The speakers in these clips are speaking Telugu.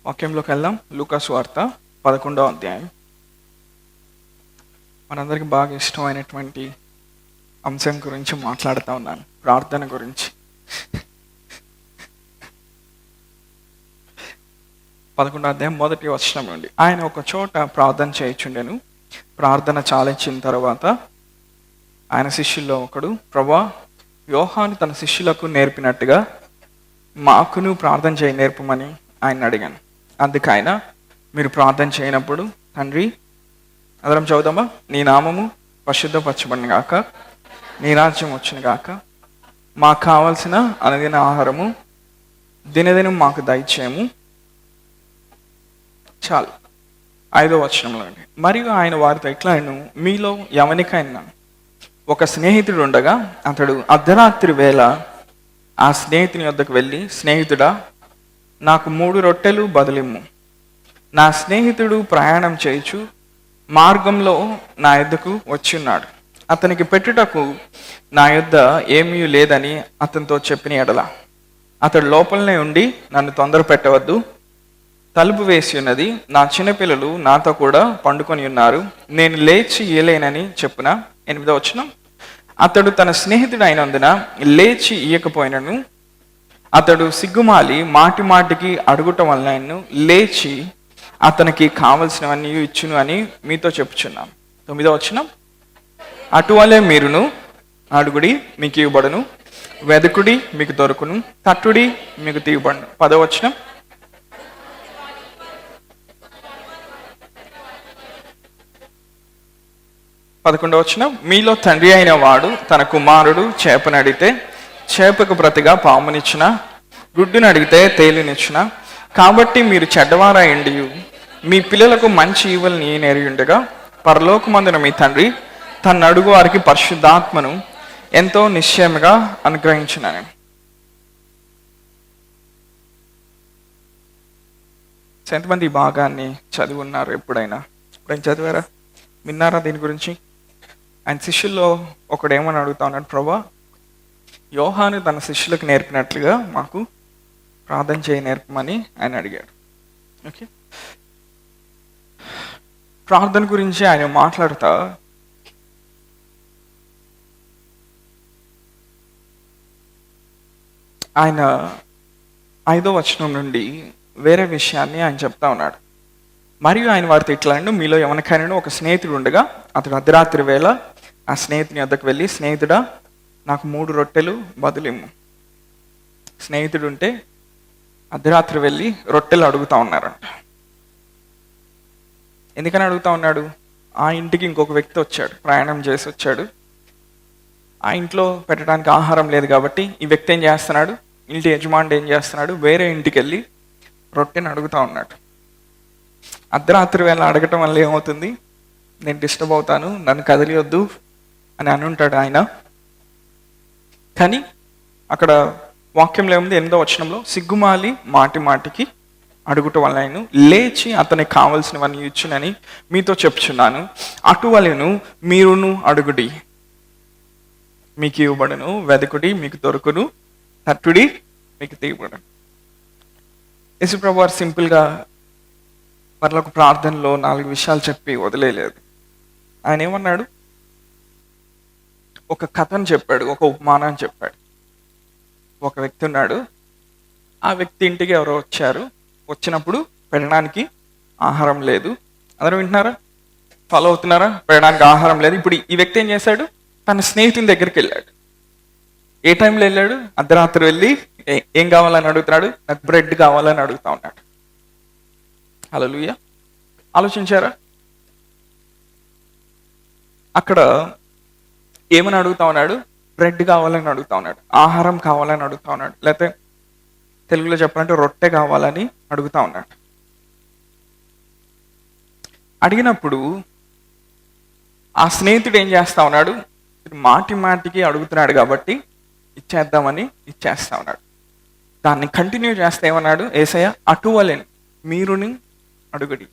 వాక్యంలోకి వెళ్దాం. లూకా సువార్త 11వ అధ్యాయం. మనందరికీ బాగా ఇష్టమైనటువంటి అంశం గురించి మాట్లాడుతూ ఉన్నాను, ప్రార్థన గురించి. 11వ అధ్యాయం మొదటి వచనం నుండి. ఆయన ఒక చోట ప్రార్థన చేయుచుండెను. ప్రార్థన చాలించిన తర్వాత ఆయన శిష్యుల్లో ఒకడు, ప్రభువా, యోహాను తన శిష్యులకు నేర్పినట్టుగా మాకును ప్రార్థన చేయి నేర్పమని ఆయన అడిగాను. అందుకు ఆయన, మీరు ప్రార్థన చేయనప్పుడు, తండ్రి, అందరం చదువుదామా, నీ నామము పరిశుద్ధపరచబడిన గాక, నీ రాజ్యం వచ్చును గాక, మాకు కావలసిన అనుదిన ఆహారము దినదినం మాకు దయచేయము. చాలు. 5వ వచనంలో అండి. మరియు ఆయన వారితో ఇట్లాను, మీలో ఎవరికైనా ఒక స్నేహితుడు ఉండగా అతడు అర్ధరాత్రి వేళ ఆ స్నేహితుని వద్దకు వెళ్ళి, స్నేహితుడా, నాకు 3 రొట్టెలు బదులిమ్ము. నా స్నేహితుడు ప్రయాణం చేయుచు మార్గంలో నా యొద్దకు వచ్చిన్నాడు. అతనికి పెట్టుటకు నా యొద్ద ఏమీ లేదని అతనితో చెప్పిన ఎడల, అతడు లోపలనే ఉండి, నన్ను తొందర పెట్టవద్దు, తలుపు వేసి ఉన్నది, నా చిన్నపిల్లలు నాతో కూడా పండుకొని ఉన్నారు, నేను లేచి ఇయ్యలేనని చెప్పున. 8వ వచనం. అతడు తన స్నేహితుడు అయినందున లేచి ఇయ్యకపోయినను అతడు సిగ్గుమాలి మాటి మాటికి అడుగుటం వలన లేచి అతనికి కావలసినవన్నీ ఇచ్చును అని మీతో చెప్పుచున్నాను. 9వ వచనం. అటువలే మీరును అడుగుడి, మీకు ఇవ్వబడును, వెదకుడి, మీకు దొరుకును, తట్టుడి, మీకు తీయబడును. 10వ వచనం. పదకొండవ వచనం. మీలో తండ్రి అయిన వాడు తన కుమారుడు చేపనడిగితే చేపకు ప్రతిగా పామునిచ్చిన, గుడ్డును అడిగితే తేలినిచ్చిన. కాబట్టి మీరు చెడ్డవారాయండి మీ పిల్లలకు మంచి ఈవులని నేర్యుండగా, పరలోకమందున మీ తండ్రి తన అడుగు వారికి పరిశుద్ధాత్మను ఎంతో నిశ్చయముగా అనుగ్రహించునని. ఎంతమంది ఈ భాగాన్ని చదివి ఉన్నారు? ఎప్పుడైనా చదివారా, విన్నారా దీని గురించి? ఆయన శిష్యుల్లో ఒకడు ఏమని అడుగుతా ఉన్నాడు, ప్రభువా, యోహాను తన శిష్యులకు నేర్పినట్లుగా మాకు ప్రార్థన చేయి నేర్పమని ఆయన అడిగాడు. ఓకే, ప్రార్థన గురించి ఆయన మాట్లాడుతా ఆయన 5వ వచనం నుండి వేరే విషయాన్ని ఆయన చెప్తా ఉన్నాడు. మరియు ఆయన వారితో ఇట్లా, మీలో ఎవరికైనా ఒక స్నేహితుడు ఉండగా అతడు అర్ధరాత్రి వేళ ఆ స్నేహితుని వద్దకు వెళ్ళి, స్నేహితుడా, నాకు 3 రొట్టెలు బదులిమ్ము. స్నేహితుడు ఉంటే అర్ధరాత్రి వెళ్ళి రొట్టెలు అడుగుతా ఉన్నారంట. ఎందుకని అడుగుతా ఉన్నాడు? ఆ ఇంటికి ఇంకొక వ్యక్తి వచ్చాడు, ప్రయాణం చేసి వచ్చాడు. ఆ ఇంట్లో పెట్టడానికి ఆహారం లేదు కాబట్టి ఈ వ్యక్తి ఏం చేస్తున్నాడు, ఇంటి యజమానుడు ఏం చేస్తున్నాడు, వేరే ఇంటికి వెళ్ళి రొట్టెని అడుగుతా ఉన్నాడు. అర్ధరాత్రి వేళ అడగటం వల్ల ఏమవుతుంది? నేను డిస్టర్బ్ అవుతాను, నన్ను కదిలియొద్దు అని అనుంటాడు ఆయన. కానీ అక్కడ వాక్యంలో ఏముంది? 8వ వచనంలో, సిగ్గుమాలి మాటి మాటికి అడుగుట వల్ల ఆయన లేచి అతనికి కావలసినవన్నీ ఇచ్చునని మీతో చెప్తున్నాను. అటువలెను మీరును అడుగుడి, మీకు ఇవ్వబడును, వెదకుడి, మీకు దొరుకును, తట్టుడి, మీకు తీయబడును. యేసుప్రభు వారు సింపుల్గా పరలోక ప్రార్థనలో 4 విషయాలు చెప్పి వదిలేయలేదు. ఆయన ఏమన్నాడు? ఒక కథను చెప్పాడు, ఒక ఉపమానాన్ని చెప్పాడు. ఒక వ్యక్తి ఉన్నాడు, ఆ వ్యక్తి ఇంటికి ఎవరో వచ్చారు. వచ్చినప్పుడు పెట్టడానికి ఆహారం లేదు. అందరూ వింటున్నారా? ఫాలో అవుతున్నారా? పెట్టడానికి ఆహారం లేదు. ఇప్పుడు ఈ వ్యక్తి ఏం చేశాడు? తన స్నేహితుని దగ్గరికి వెళ్ళాడు. ఏ టైంలో వెళ్ళాడు? అర్ధరాత్రి వెళ్ళి ఏం కావాలని అడుగుతున్నాడు? నాకు బ్రెడ్ కావాలని అడుగుతా ఉన్నాడు. హల్లెలూయా. ఆలోచించారా? అక్కడ ఏమని అడుగుతా ఉన్నాడు? బ్రెడ్ కావాలని అడుగుతా ఉన్నాడు, ఆహారం కావాలని అడుగుతా ఉన్నాడు, లేకపోతే తెలుగులో చెప్పాలంటే రొట్టె కావాలని అడుగుతా ఉన్నాడు. అడిగినప్పుడు ఆ స్నేహితుడు ఏం చేస్తా ఉన్నాడు? మాటి మాటికి అడుగుతున్నాడు కాబట్టి ఇచ్చేద్దామని ఇచ్చేస్తా ఉన్నాడు. దాన్ని కంటిన్యూ చేస్తే ఏమన్నాడు యేసయ్య? అటువలెను మీరుని అడుగుడి.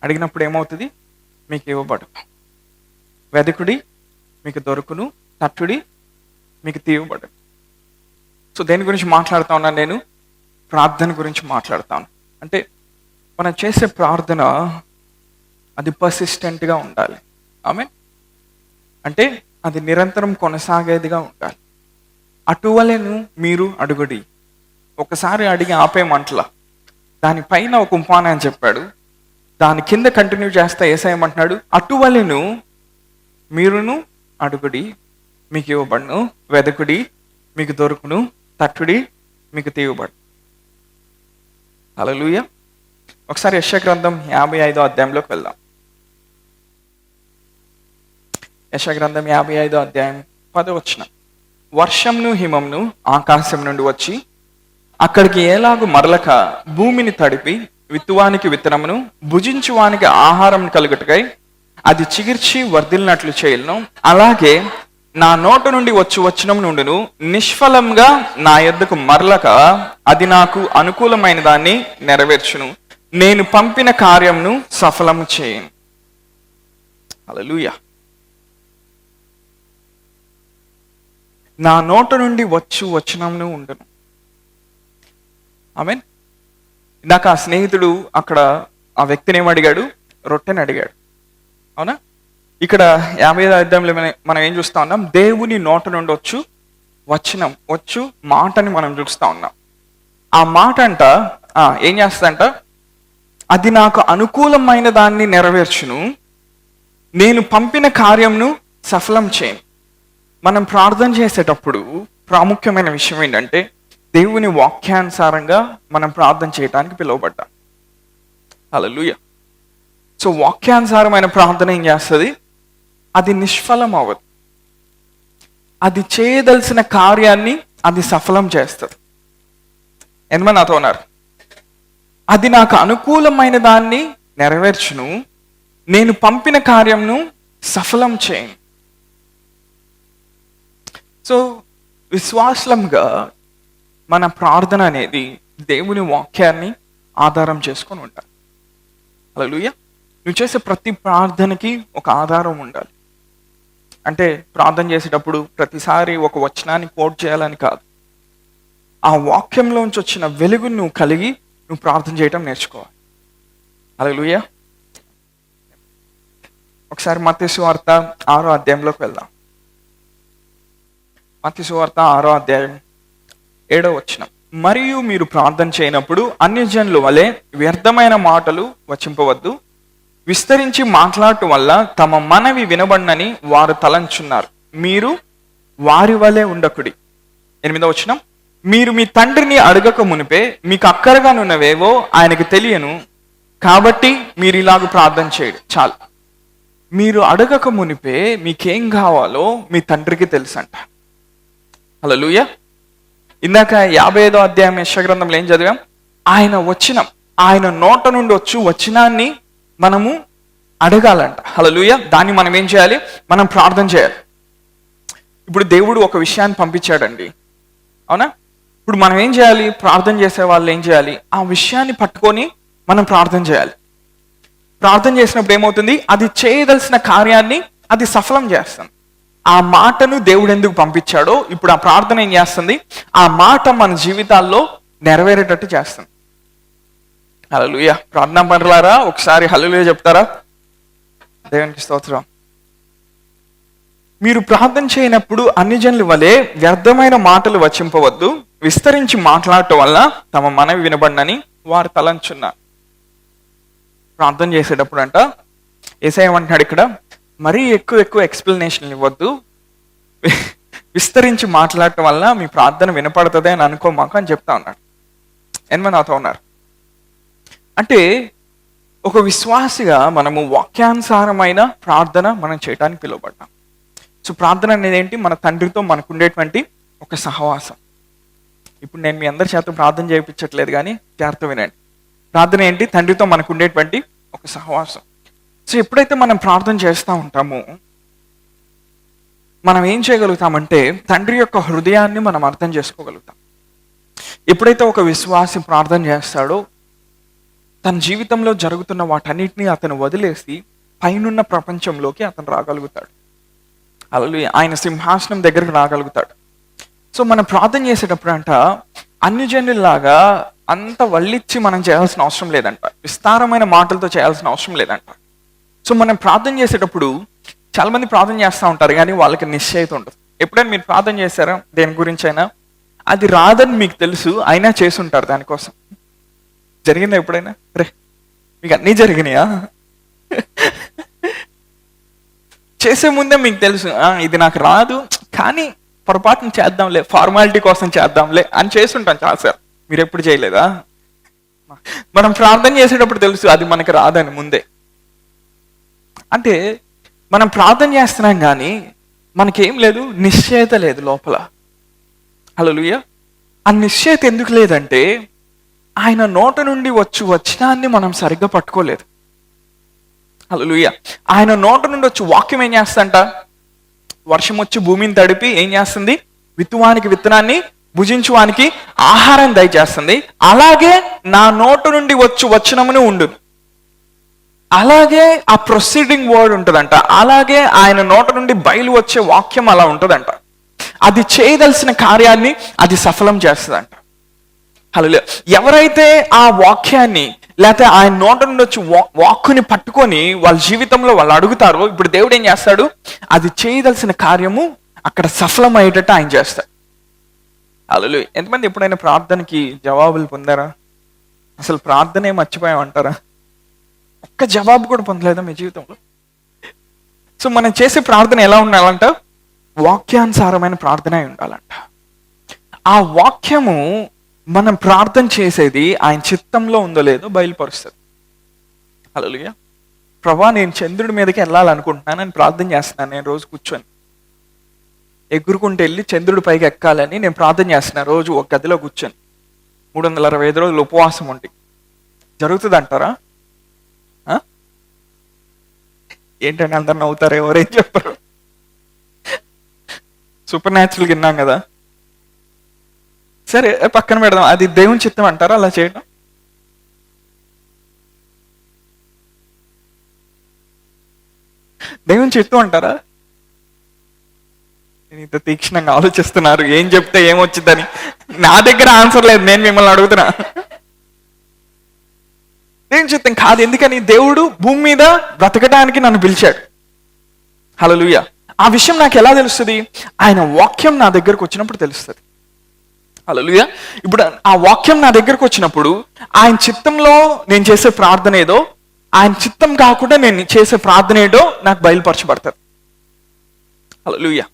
అడిగినప్పుడు ఏమవుతుంది? మీకు ఇవ్వబడు. వెదకుడి, మీకు దొరుకును, తట్టుడి, మీకు తీయబడు. సో దేని గురించి మాట్లాడుతా ఉన్నాను నేను? ప్రార్థన గురించి మాట్లాడతాను. అంటే మనం చేసే ప్రార్థన అది పర్సిస్టెంట్గా ఉండాలి. ఆమె అంటే అది నిరంతరం కొనసాగేదిగా ఉండాలి. అటువలెను మీరు అడుగుడి. ఒకసారి అడిగి ఆపేయమంటలా, దానిపైన ఒక ఉపానం అని చెప్పాడు, దాని కింద కంటిన్యూ చేస్తా ఏసేయమంటున్నాడు. అటువలెను మీరును అడుగుడి, మీకు ఇవ్వబడును, వెదకుడి మీకు దొరుకును, తట్టుడి మీకు తీయబడు. హల్లెలూయా. ఒకసారి యెషయా గ్రంథం 55వ అధ్యాయంలోకి వెళ్దాం. యెషయా గ్రంథం 55వ అధ్యాయం 10వ వచనం. వర్షంను హిమంను ఆకాశం నుండి వచ్చి అక్కడికి ఏలాగు మరలక భూమిని తడిపి విత్తువానికి విత్తనమును భుజించువానికి ఆహారం కలుగుటకై అది చిగిర్చి వర్ధిల్లినట్లు చేయలను, అలాగే నా నోట నుండి వచ్చు వచనం నుండును నిష్ఫలంగా నా యొద్దకు మరలక అది నాకు అనుకూలమైన దాన్ని నెరవేర్చును, నేను పంపిన కార్యమును సఫలము చేయను. హల్లెలూయా. నా నోట నుండి వచ్చు వచనమును ఉండును. ఆమేన్. ఇందాక ఆ స్నేహితుడు అక్కడ ఆ వ్యక్తిని ఏమడిగాడు? రొట్టెని అడిగాడు. అవునా? ఇక్కడ 55వ అధ్యాయంలో మనం ఏం చూస్తా ఉన్నాం? దేవుని నోట నుండి వచ్చు వచనం, వచ్చు మాటని మనం చూస్తా ఉన్నాం. ఆ మాట అంట ఏం చేస్తుందంట? అది నాకు అనుకూలమైన దాన్ని నెరవేర్చును, నేను పంపిన కార్యంను సఫలం చేయను. మనం ప్రార్థన చేసేటప్పుడు ప్రాముఖ్యమైన విషయం ఏంటంటే దేవుని వాక్యానుసారంగా మనం ప్రార్థన చేయడానికి పిలువబడ్డాం. హల్లెలూయా. సో వాక్యానుసారమైన ప్రార్థన ఏం చేస్తుంది? అది నిష్ఫలం అవ్వదు. అది చేయదలసిన కార్యాన్ని అది సఫలం చేస్తుంది. ఎంతమంది నాతో ఉన్నారు? అది నాకు అనుకూలమైన దాన్ని నెరవేర్చును, నేను పంపిన కార్యంను సఫలం చేయను. సో విశ్వాసంగా మన ప్రార్థన అనేది దేవుని వాక్యాన్ని ఆధారం చేసుకొని ఉండాలి. హల్లెలూయా. నువ్వు చేసే ప్రతి ప్రార్థనకి ఒక ఆధారం ఉండాలి. అంటే ప్రార్థన చేసేటప్పుడు ప్రతిసారి ఒక వచనాన్ని కోట్ చేయాలని కాదు, ఆ వాక్యంలోంచి వచ్చిన వెలుగును నువ్వు కలిగి నువ్వు ప్రార్థన చేయటం నేర్చుకోవాలి. హల్లెలూయా. ఒకసారి మత్తయి సువార్త 6వ అధ్యాయంలోకి వెళ్దాం. మత్తయి సువార్త 6వ అధ్యాయం 7వ వచనం. మరియు మీరు ప్రార్థన చేయనప్పుడు అన్యజనుల వలె వ్యర్థమైన మాటలు వచింపవద్దు, విస్తరించి మాట్లాడటం వల్ల తమ మనవి వినబడనని వారు తలంచున్నారు, మీరు వారి వలె ఉండకుడి. 8వ వచనం. మీరు మీ తండ్రిని అడగక మునిపే మీకు అక్కరగానున్నవేవో ఆయనకు తెలియను, కాబట్టి మీరు ఇలాగ ప్రార్థన చేయడు. చాలు. మీరు అడగక మునిపే మీకేం కావాలో మీ తండ్రికి తెలుసంట. హల్లెలూయా. ఇందాక 55వ అధ్యాయం యెషయా గ్రంథంలో ఏం చదివాం? ఆయన వచనం, ఆయన నోట నుండి వచ్చు వచనాన్ని మనము అడగాలంట. హల్లెలూయా. దాన్ని మనం ఏం చేయాలి? మనం ప్రార్థన చేయాలి. ఇప్పుడు దేవుడు ఒక విషయాన్ని పంపించాడండి, అవునా? ఇప్పుడు మనం ఏం చేయాలి? ప్రార్థన చేసే వాళ్ళు ఏం చేయాలి? ఆ విషయాన్ని పట్టుకొని మనం ప్రార్థన చేయాలి. ప్రార్థన చేసినప్పుడు ఏమవుతుంది? అది చేయదలసిన కార్యాన్ని అది సఫలం చేస్తుంది. ఆ మాటను దేవుడు ఎందుకు పంపించాడో ఇప్పుడు ఆ ప్రార్థన ఏం చేస్తుంది? ఆ మాట మన జీవితాల్లో నెరవేరేటట్టు చేస్తుంది. హల్లెలూయా. ప్రార్థనా పరులారా ఒకసారి హల్లెలూయా చెప్తారా? దేవునికి స్తోత్రం. మీరు ప్రార్థన చేయనప్పుడు అన్ని జనుల వలె వ్యర్థమైన మాటలు వచింపవద్దు, విస్తరించి మాట్లాడటం వల్ల తమ మనవి వినబడనని వారు తలంచున్నారు. ప్రార్థన చేసేటప్పుడు అంట యేసయ్య ఏమంటున్నాడు ఇక్కడ? మరీ ఎక్కువ ఎక్స్ప్లెనేషన్ ఇవ్వద్దు, విస్తరించి మాట్లాడటం వల్ల మీ ప్రార్థన వినపడుతుంది అని అనుకోమాకు అని చెప్తా ఉన్నాడు. ఎనిమిది నాతో ఉన్నారు. అంటే ఒక విశ్వాసిగా మనము వాక్యానుసారమైన ప్రార్థన మనం చేయడానికి పిలువబడ్డాం. సో ప్రార్థన అనేది ఏంటి? మన తండ్రితో మనకు ఉండేటువంటి ఒక సహవాసం. ఇప్పుడు నేను మీ అందరి చేత ప్రార్థన చేయించట్లేదు, కానీ జాగ్రత్త వినండి. ప్రార్థన ఏంటి? తండ్రితో మనకు ఉండేటువంటి ఒక సహవాసం. సో ఎప్పుడైతే మనం ప్రార్థన చేస్తూ ఉంటామో మనం ఏం చేయగలుగుతామంటే తండ్రి యొక్క హృదయాన్ని మనం అర్థం చేసుకోగలుగుతాం. ఎప్పుడైతే ఒక విశ్వాసి ప్రార్థన చేస్తాడో తన జీవితంలో జరుగుతున్న వాటన్నిటిని అతను వదిలేసి పైనున్న ప్రపంచంలోకి అతను రాగలుగుతాడు. హల్లెలూయా. ఆయన సింహాసనం దగ్గరకు రాగలుగుతాడు. సో మనం ప్రార్థన చేసేటప్పుడు అంట అన్యజనుల్లాగా అంత వల్లిచ్చి మనం చేయాల్సిన అవసరం లేదంట, విస్తారమైన మాటలతో చేయాల్సిన అవసరం లేదంట. సో మనం ప్రార్థన చేసేటప్పుడు చాలా మంది ప్రార్థన చేస్తూ ఉంటారు కానీ వాళ్ళకి నిశ్చయిత ఉండదు. ఎప్పుడైనా మీరు ప్రార్థన చేశారా దేని గురించి అయినా, అది రాదని మీకు తెలుసు అయినా చేసుంటారు దానికోసం. జరిగిందా ఎప్పుడైనా? రే మీకు అన్నీ జరిగినాయా? చేసే ముందే మీకు తెలుసు ఇది నాకు రాదు కానీ పొరపాటును చేద్దాంలే, ఫార్మాలిటీ కోసం చేద్దాంలే అని చేసుంటాం చాలాసార్లు. మీరు ఎప్పుడు చేయలేదా? మనం ప్రార్థన చేసేటప్పుడు తెలుసు అది మనకు రాదని ముందే. అంటే మనం ప్రార్థన చేస్తున్నాం కానీ మనకేం లేదు, నిశ్చయత లేదు లోపల. హల్లెలూయా. ఆ నిశ్చయత ఎందుకు లేదంటే ఆయన నోట నుండి వచనాన్ని మనం సరిగ్గా పట్టుకోలేదు. హల్లెలూయా. ఆయన నోట నుండి వచ్చి వాక్యం ఏం చేస్తంట? వర్షం వచ్చి భూమిని తడిపి ఏం చేస్తుంది? విత్తువానికి విత్తనాన్ని, భుజించువానికి ఆహారం దయచేస్తుంది. అలాగే నా నోట నుండి వచనమును ఉండు. అలాగే ఆ ప్రొసీడింగ్ వర్డ్ ఉంటుందంట. అలాగే ఆయన నోట నుండి బయలు వచ్చే వాక్యం అలా ఉంటుందంట. అది చేయదలసిన కార్యాన్ని అది సఫలం చేస్తుందంట. హల్లెలూయా. ఎవరైతే ఆ వాక్యాన్ని లేకపోతే ఆయన నోట నుండి వచ్చి వాక్కుని పట్టుకొని వాళ్ళ జీవితంలో వాళ్ళు అడుగుతారో, ఇప్పుడు దేవుడు ఏం చేస్తాడు? అది చేయదలసిన కార్యము అక్కడ సఫలం అయ్యేటట్టు ఆయన చేస్తాడు. హల్లెలూయా. ఎంతమంది ఎప్పుడైనా ప్రార్థనకి జవాబులు పొందారా? అసలు ప్రార్థనే మర్చిపోయామంటారా? ఒక్క జవాబు కూడా పొందలేదా మీ జీవితంలో? సో మనం చేసే ప్రార్థన ఎలా ఉండాలంట? వాక్యానుసారమైన ప్రార్థన అయి ఉండాలంట. ఆ వాక్యము మనం ప్రార్థన చేసేది ఆయన చిత్తంలో ఉందో లేదో బయలుపరుస్తుంది. హల్లెలూయా. ప్రభా నేను చంద్రుడి మీదకి వెళ్ళాలనుకుంటున్నానని ప్రార్థన చేస్తున్నాను. నేను రోజు కూర్చొని ఎగురుకుంటూ వెళ్ళి చంద్రుడి పైకి ఎక్కాలని నేను ప్రార్థన చేస్తున్నాను. రోజు ఒక గదిలో కూర్చొని 365 రోజులు ఉపవాసం ఉండి జరుగుతుంది అంటారా? ఏంటంటే అందరు నవ్వుతారు, ఎవరేం చెప్పరు. సూపర్ న్యాచురల్ విన్నాం కదా. సరే పక్కన పెడదాం, అది దేవుని చిత్తం అంటారా అలా చేయడం? దేవుని చిత్తం అంటారా? నేను ఇంత తీక్షణంగా ఆలోచిస్తున్నారు ఏం చెప్తే ఏమొచ్చిందని. నా దగ్గర ఆన్సర్ లేదు, నేను మిమ్మల్ని అడుగుతున్నా. దేవుని చిత్తం కాదు. ఎందుకని? దేవుడు భూమి మీద బ్రతకడానికి నన్ను పిలిచాడు. హల్లెలూయా. ఆ విషయం నాకు ఎలా తెలుస్తుంది? ఆయన వాక్యం నా దగ్గరకు వచ్చినప్పుడు తెలుస్తుంది. హల్లెలూయా. ఇప్పుడు ఆ వాక్యం నా దగ్గరకు వచ్చినప్పుడు ఆయన చిత్తంలో నేను చేసే ప్రార్థన ఏదో, ఆయన చిత్తం కాకుండా నేను చేసే ప్రార్థన ఏదో నాకు బయలుపరచబడుతుంది. హల్లెలూయా.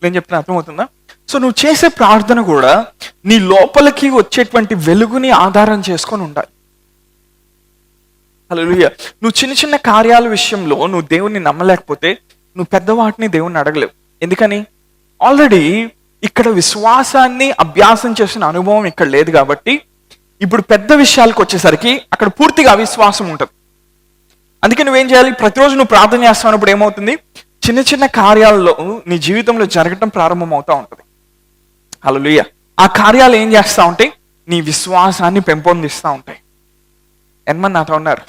నేను చెప్తున్నా అర్థమవుతుందా? సో నువ్వు చేసే ప్రార్థన కూడా నీ లోపలికి వచ్చేటువంటి వెలుగుని ఆధారం చేసుకొని ఉండాలి. హల్లెలూయా. నువ్వు చిన్న చిన్న కార్యాల విషయంలో నువ్వు దేవుణ్ణి నమ్మలేకపోతే నువ్వు పెద్దవాటిని దేవుణ్ణి అడగలేవు. ఎందుకని? ఆల్రెడీ ఇక్కడ విశ్వాసాన్ని అభ్యాసం చేసిన అనుభవం ఇక్కడ లేదు కాబట్టి ఇప్పుడు పెద్ద విషయాలకు వచ్చేసరికి అక్కడ పూర్తిగా అవిశ్వాసం ఉంటుంది. అందుకే నువ్వేం చేయాలి? ప్రతిరోజు నువ్వు ప్రార్థన చేస్తున్నప్పుడు ఏమవుతుంది? చిన్న చిన్న కార్యాలలో నీ జీవితంలో జరగటం ప్రారంభం అవుతూ ఉంటుంది. హల్లెలూయా. ఆ కార్యాలు ఏం చేస్తూ ఉంటాయి? నీ విశ్వాసాన్ని పెంపొందిస్తూ ఉంటాయి. ఎంతమంది నాతో ఉన్నారు?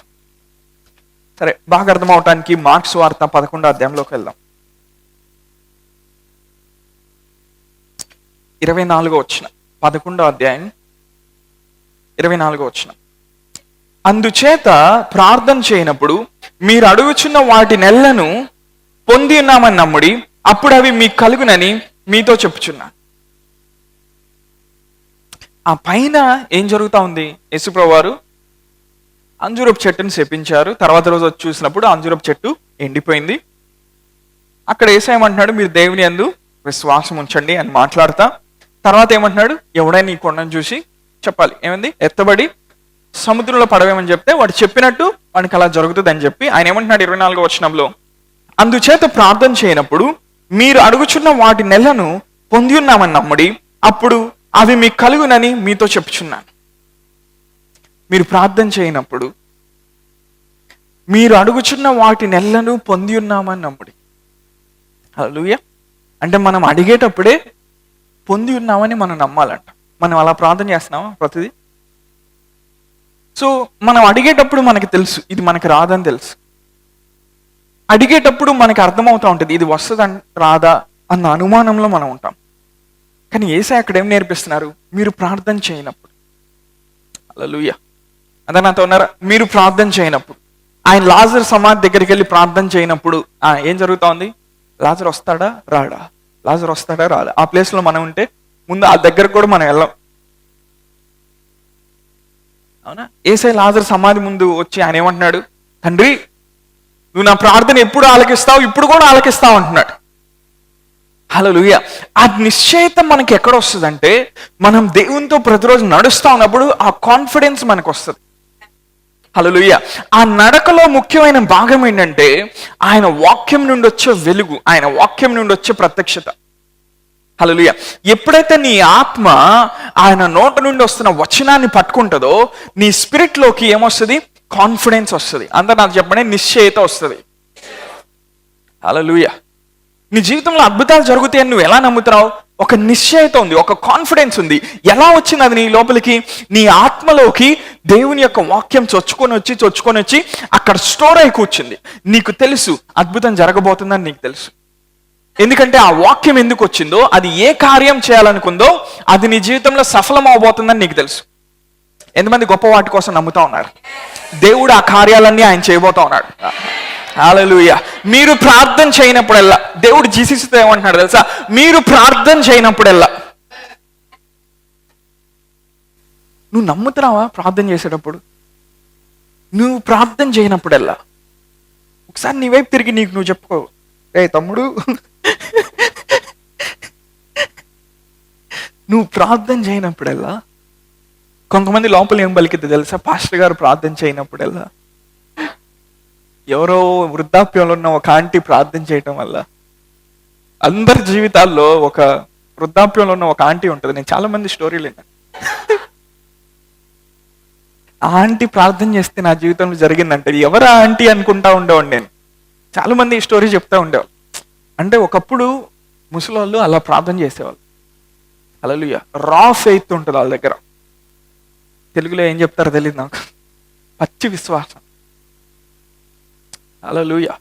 సరే, బాగా అర్థం అవటానికి మార్క్స్ వార్త 11వ అధ్యాయంలోకి వెళ్దాం. 24వ వచనం. 11వ అధ్యాయం 24వ వచనం. అందుచేత ప్రార్థన చేయనప్పుడు మీరు అడుగుచున్న వాటి నెలను పొంది ఉన్నామని నమ్ముడి, అప్పుడు అవి మీకు కలుగునని మీతో చెప్పుచున్నాను. ఆ పైన ఏం జరుగుతా ఉంది? యేసుప్రభువు వారు అంజూరపు చెట్టును శపించారు. తర్వాత రోజు వచ్చి చూసినప్పుడు అంజూరపు చెట్టు ఎండిపోయింది. అక్కడ యేసయ్య మీరు దేవుని యందు విశ్వాసం ఉంచండి అని మాట్లాడతా. తర్వాత ఏమంటున్నాడు? ఎవడైనా ఈ కొండను చూసి చెప్పాలి. ఏమంది? ఎత్తబడి సముద్రంలో పడవేమని చెప్తే వాడు చెప్పినట్టు వాడికి అలా జరుగుతుంది అని చెప్పి ఆయన ఏమంటున్నాడు 24వ వచనంలో? అందుచేత ప్రార్థన చేయనప్పుడు మీరు అడుగుచున్న వాటి నెలను పొంది ఉన్నామని నమ్ముడి, అప్పుడు అవి మీకు కలుగునని మీతో చెప్పుచున్నాను. మీరు ప్రార్థన చేయనప్పుడు మీరు అడుగుచున్న వాటి నెలను పొంది ఉన్నామని నమ్ముడి. హల్లెలూయా. అంటే మనం అడిగేటప్పుడే పొంది ఉన్నామని మనం నమ్మాలంట. మనం అలా ప్రార్థన చేస్తున్నామా ప్రతిదీ? సో మనం అడిగేటప్పుడు మనకి తెలుసు ఇది మనకి రాదని తెలుసు. అడిగేటప్పుడు మనకి అర్థమవుతూ ఉంటుంది ఇది వస్తుందని రాదా అన్న అనుమానంలో మనం ఉంటాం. కానీ యేసయ్య అక్కడ ఏం నేర్పిస్తున్నారు? మీరు ప్రార్థన చేయనప్పుడు. హల్లెలూయా. అదే నాతో ఉన్నారా? మీరు ప్రార్థన చేయనప్పుడు. ఆయన లాజరు సమాధి దగ్గరికి వెళ్ళి ప్రార్థన చేయనప్పుడు ఏం జరుగుతా ఉంది? లాజరు వస్తాడా రాడా? లాజరు వస్తాడా రాడా? ఆ ప్లేస్లో మనం ఉంటే ముందు ఆ దగ్గరకు కూడా మనం వెళ్ళాం. అవునా? యేసయ్య లాజరు సమాధి ముందు వచ్చి ఆయన ఏమంటున్నాడు? తండ్రి, నువ్వు నా ప్రార్థన ఎప్పుడు ఆలకిస్తావు, ఇప్పుడు కూడా ఆలకిస్తావు అంటున్నాడు. హల్లెలూయా. ఆ నిశ్చయిత మనకి ఎక్కడ వస్తుందంటే, మనం దేవునితో ప్రతిరోజు నడుస్తా ఉన్నప్పుడు ఆ కాన్ఫిడెన్స్ మనకు వస్తుంది. హల్లెలూయా. ఆ నడకలో ముఖ్యమైన భాగం ఏంటంటే, ఆయన వాక్యం నుండి వచ్చే వెలుగు, ఆయన వాక్యం నుండి వచ్చే ప్రత్యక్షత. హల్లెలూయా. ఎప్పుడైతే నీ ఆత్మ ఆయన నోట నుండి వస్తున్న వచనాన్ని పట్టుకుంటుందో, నీ స్పిరిట్ లోకి ఏమొస్తుంది? కాన్ఫిడెన్స్ వస్తుంది. అంతా నాకు చెప్పండి, నిశ్చయిత వస్తుంది. హల్లెలూయా. నీ జీవితంలో అద్భుతాలు జరుగుతాయని నువ్వు ఎలా నమ్ముతున్నావు? ఒక నిశ్చయిత ఉంది, ఒక కాన్ఫిడెన్స్ ఉంది. ఎలా వచ్చింది అది నీ లోపలికి? నీ ఆత్మలోకి దేవుని యొక్క వాక్యం చొచ్చుకొని వచ్చి అక్కడ స్టోర్ అయి కూర్చుంది. నీకు తెలుసు అద్భుతం జరగబోతుందని నీకు తెలుసు. ఎందుకంటే ఆ వాక్యం ఎందుకు వచ్చిందో, అది ఏ కార్యం చేయాలనుకుందో అది నీ జీవితంలో సఫలం అవబోతుందని నీకు తెలుసు. ఎంతమంది గొప్ప వాటి కోసం నమ్ముతా ఉన్నారు? దేవుడు ఆ కార్యాలన్నీ ఆయన చేయబోతా ఉన్నాడు. హల్లెలూయా. మీరు ప్రార్థన చేయనప్పుడల్లా దేవుడు జీసస్తో ఏమంటున్నాడు తెలుసా? మీరు ప్రార్థన చేయనప్పుడల్లా. నువ్వు నమ్ముతున్నావా? ప్రార్థన చేసేటప్పుడు నువ్వు ప్రార్థన చేయనప్పుడల్లా ఒకసారి నీ వైపు తిరిగి నీకు నువ్వు చెప్పుకో, ఏ తమ్ముడు, నువ్వు ప్రార్థన చేయనప్పుడల్లా. కొంతమంది లోపల ఏం పలికిద్ది తెలుసా? పాస్టర్ గారు ప్రార్థన చేయనప్పుడల్లా. ఎవరో వృద్ధాప్యంలో ఉన్న ఒక ఆంటీ ప్రార్థన చేయటం వల్ల అందరి జీవితాల్లో ఒక వృద్ధాప్యంలో ఉన్న ఒక ఆంటీ ఉంటుంది. నేను చాలా మంది స్టోరీలు విన్నాను. ఆ ఆంటీ ప్రార్థన చేస్తే నా జీవితంలో జరిగిందంటే ఎవరు ఆ ఆంటీ అనుకుంటా ఉండేవాడు నేను. చాలా మంది ఈ స్టోరీ చెప్తా ఉండేవాళ్ళు. అంటే ఒకప్పుడు ముసలోళ్ళు అలా ప్రార్థన చేసేవాళ్ళు. హల్లెలూయా. రా ఫెయిత్ ఉంటుంది వాళ్ళ దగ్గర. తెలుగులో ఏం చెప్తారో తెలియదు నాకు. పచ్చి విశ్వాసం. హల్లెలూయా.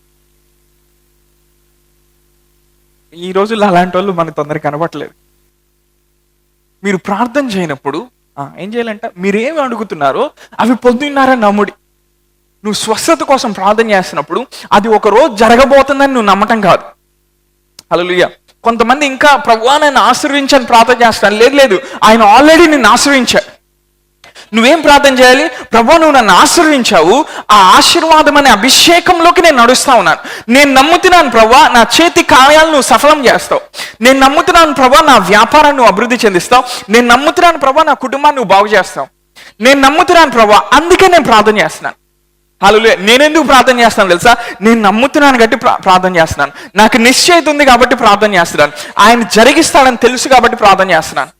ఈ రోజుల్లో అలాంటి వాళ్ళు మనకు తొందరగా కనబడలేదు. మీరు ప్రార్థన చేయనప్పుడు ఏం చేయాలంట? మీరేమి అడుగుతున్నారో అవి పొందున్నారని నమ్ముడి. నువ్వు స్వస్థత కోసం ప్రార్థన చేస్తున్నప్పుడు అది ఒక రోజు జరగబోతుందని నువ్వు నమ్మటం కాదు. హల్లెలూయా. కొంతమంది ఇంకా ప్రభువా నన్ను ఆశీర్వించని ప్రార్థన చేస్తాను. లేదు, ఆయన ఆల్రెడీ నిన్ను ఆశీర్వించాడు. నువ్వేం ప్రార్థన చేయాలి? ప్రభువా నువ్వు నన్ను ఆశీర్వించావు, ఆ ఆశీర్వాదం అనే అభిషేకంలోకి నేను నడుస్తా ఉన్నాను. నేను నమ్ముతున్నాను ప్రభువా నా చేతి కార్యాలను నువ్వు సఫలం చేస్తావు. నేను నమ్ముతున్నాను ప్రభువా నా వ్యాపారాన్ని నువ్వు అభివృద్ధి చెందిస్తావు. నేను నమ్ముతున్నాను ప్రభువా నా కుటుంబాన్ని నువ్వు బాగు చేస్తావు. నేను నమ్ముతున్నాను ప్రభువా, అందుకే నేను ప్రార్థన చేస్తున్నాను. హల్లెలూయా. నేనెందుకు ప్రార్థన చేస్తాను తెలుసా? నేను నమ్ముతున్నాను కాబట్టి ప్రార్థన చేస్తున్నాను. నాకు నిశ్చయిత ఉంది కాబట్టి ప్రార్థన చేస్తున్నాను. ఆయన జరిగిస్తాడని తెలుసు కాబట్టి ప్రార్థన చేస్తున్నాను.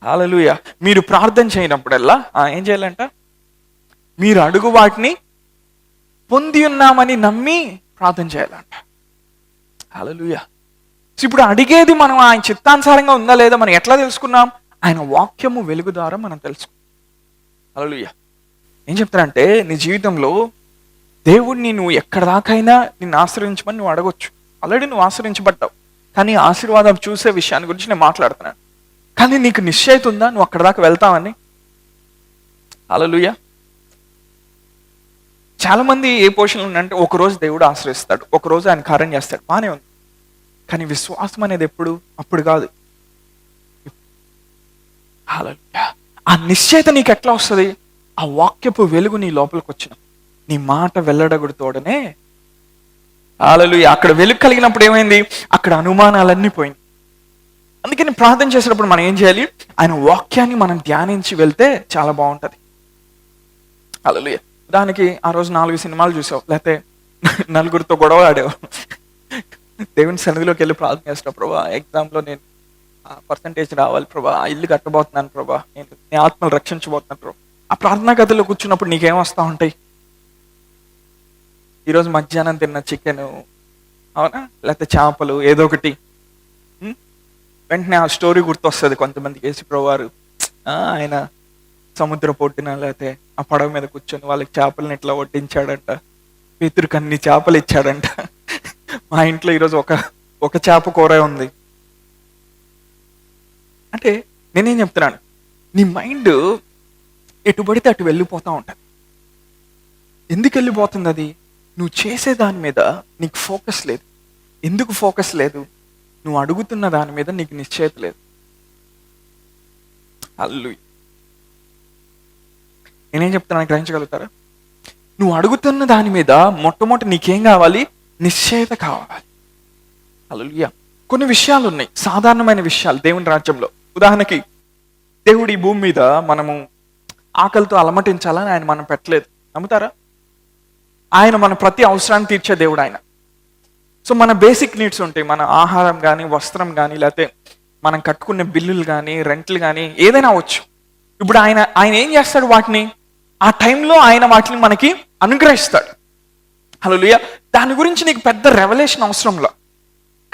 హల్లెలూయా. మీరు ప్రార్థన చేయనప్పుడల్లా ఏం చేయాలంట? మీరు అడుగు వాటిని పొంది ఉన్నామని నమ్మి ప్రార్థన చేయాలంట. హల్లెలూయా. ఇప్పుడు అడిగేది మనం ఆయన చిత్తానుసారంగా ఉందా లేదా మనం ఎట్లా తెలుసుకున్నాం? ఆయన వాక్యము వెలుగు ద్వారా మనం తెలుసుకున్నాం. హల్లెలూయా. ఏం చెప్తారంటే నీ జీవితంలో దేవుడిని నువ్వు ఎక్కడ దాకైనా నిన్ను ఆశ్రయించమని నువ్వు అడగొచ్చు. ఆల్రెడీ నువ్వు ఆశ్రయించబడ్డావు. కానీ ఆశీర్వాదం చూసే విషయాన్ని గురించి నేను మాట్లాడుతున్నాను. కానీ నీకు నిశ్చయిత ఉందా నువ్వు అక్కడ దాకా వెళ్తావని? హల్లెలూయా. చాలా మంది ఏ పొజిషన్లో ఉన్నారంటే ఒకరోజు దేవుడు ఆశ్రయిస్తాడు, ఒకరోజు ఆయన కార్యం చేస్తాడు, బానే ఉంది. కానీ విశ్వాసం అనేది ఎప్పుడు? అప్పుడు కాదు. హల్లెలూయా. ఆ నిశ్చయిత నీకు ఎట్లా వస్తుంది? ఆ వాక్యపు వెలుగు నీ లోపలికి వచ్చిన నీ మాట వెల్లడగుడుతోడనే. హల్లెలూయా. అక్కడ వెలుగు కలిగినప్పుడు ఏమైంది? అక్కడ అనుమానాలన్నీ పోయింది. అందుకని ప్రార్థన చేసేటప్పుడు మనం ఏం చేయాలి? ఆయన వాక్యాన్ని మనం ధ్యానించి వెళ్తే చాలా బాగుంటుంది. హల్లెలూయా. దానికి ఆ రోజు 4 సినిమాలు చూసావు, లేకపోతే నలుగురితో గొడవ ఆడావు. దేవుని సన్నిధిలోకి వెళ్ళి ప్రార్థన చేసిన ప్రభా ఎగ్జామ్లో నేను పర్సంటేజ్ రావాలి ప్రభా, ఇల్లు కట్టబోతున్నాను ప్రభా, నేను ఆత్మలు రక్షించబోతున్నాను ప్రభా. ఆ ప్రార్థనా గదిలో కూర్చున్నప్పుడు నీకేం వస్తూ ఉంటాయి? ఈరోజు మధ్యాహ్నం తిన్న చికెన్, అవునా, లేకపోతే చేపలు, ఏదో ఒకటి. వెంటనే ఆ స్టోరీ గుర్తొస్తుంది కొంతమందికి. యేసుప్రభువు వారు ఆయన సముద్ర పొట్టిన లేకపోతే ఆ పడవ మీద కూర్చొని వాళ్ళకి చేపలను ఇట్లా వడ్డించాడంట, పేతురుకి అన్ని చేపలు ఇచ్చాడంట. మా ఇంట్లో ఈరోజు ఒక చేప కూర ఉంది. అంటే నేనేం చెప్తున్నాను, నీ మైండ్ ఎటు పడితే అటు వెళ్ళిపోతూ ఉంటుంది. ఎందుకు వెళ్ళిపోతుంది అది? నువ్వు చేసే దాని మీద నీకు ఫోకస్ లేదు. ఎందుకు ఫోకస్ లేదు? నువ్వు అడుగుతున్న దాని మీద నీకు నిశ్చయత లేదు. హల్లెలూయా. నేనేం చెప్తున్నాను గ్రహించగలుగుతారా? నువ్వు అడుగుతున్న దాని మీద మొట్టమొదటి నీకేం కావాలి? నిశ్చయత కావాలి. హల్లెలూయా. కొన్ని విషయాలు ఉన్నాయి, సాధారణమైన విషయాలు దేవుని రాజ్యంలో. ఉదాహరణకి, దేవుడు ఈ భూమి మీద మనము ఆకలితో అలమటించాలని ఆయన మనం పెట్టలేదు. నమ్ముతారా? ఆయన మన ప్రతి అవసరాన్ని తీర్చే దేవుడు ఆయన. సో మన బేసిక్ నీడ్స్ ఉంటాయి, మన ఆహారం కానీ, వస్త్రం కానీ, లేకపోతే మనం కట్టుకునే బిల్లులు కానీ, రెంట్లు కానీ, ఏదైనా అవ్వచ్చు. ఇప్పుడు ఆయన ఏం చేస్తాడు? వాటిని ఆ టైంలో ఆయన వాటిని మనకి అనుగ్రహిస్తాడు. హల్లెలూయా. దాని గురించి నీకు పెద్ద రెవల్యూషన్ అవసరంలో.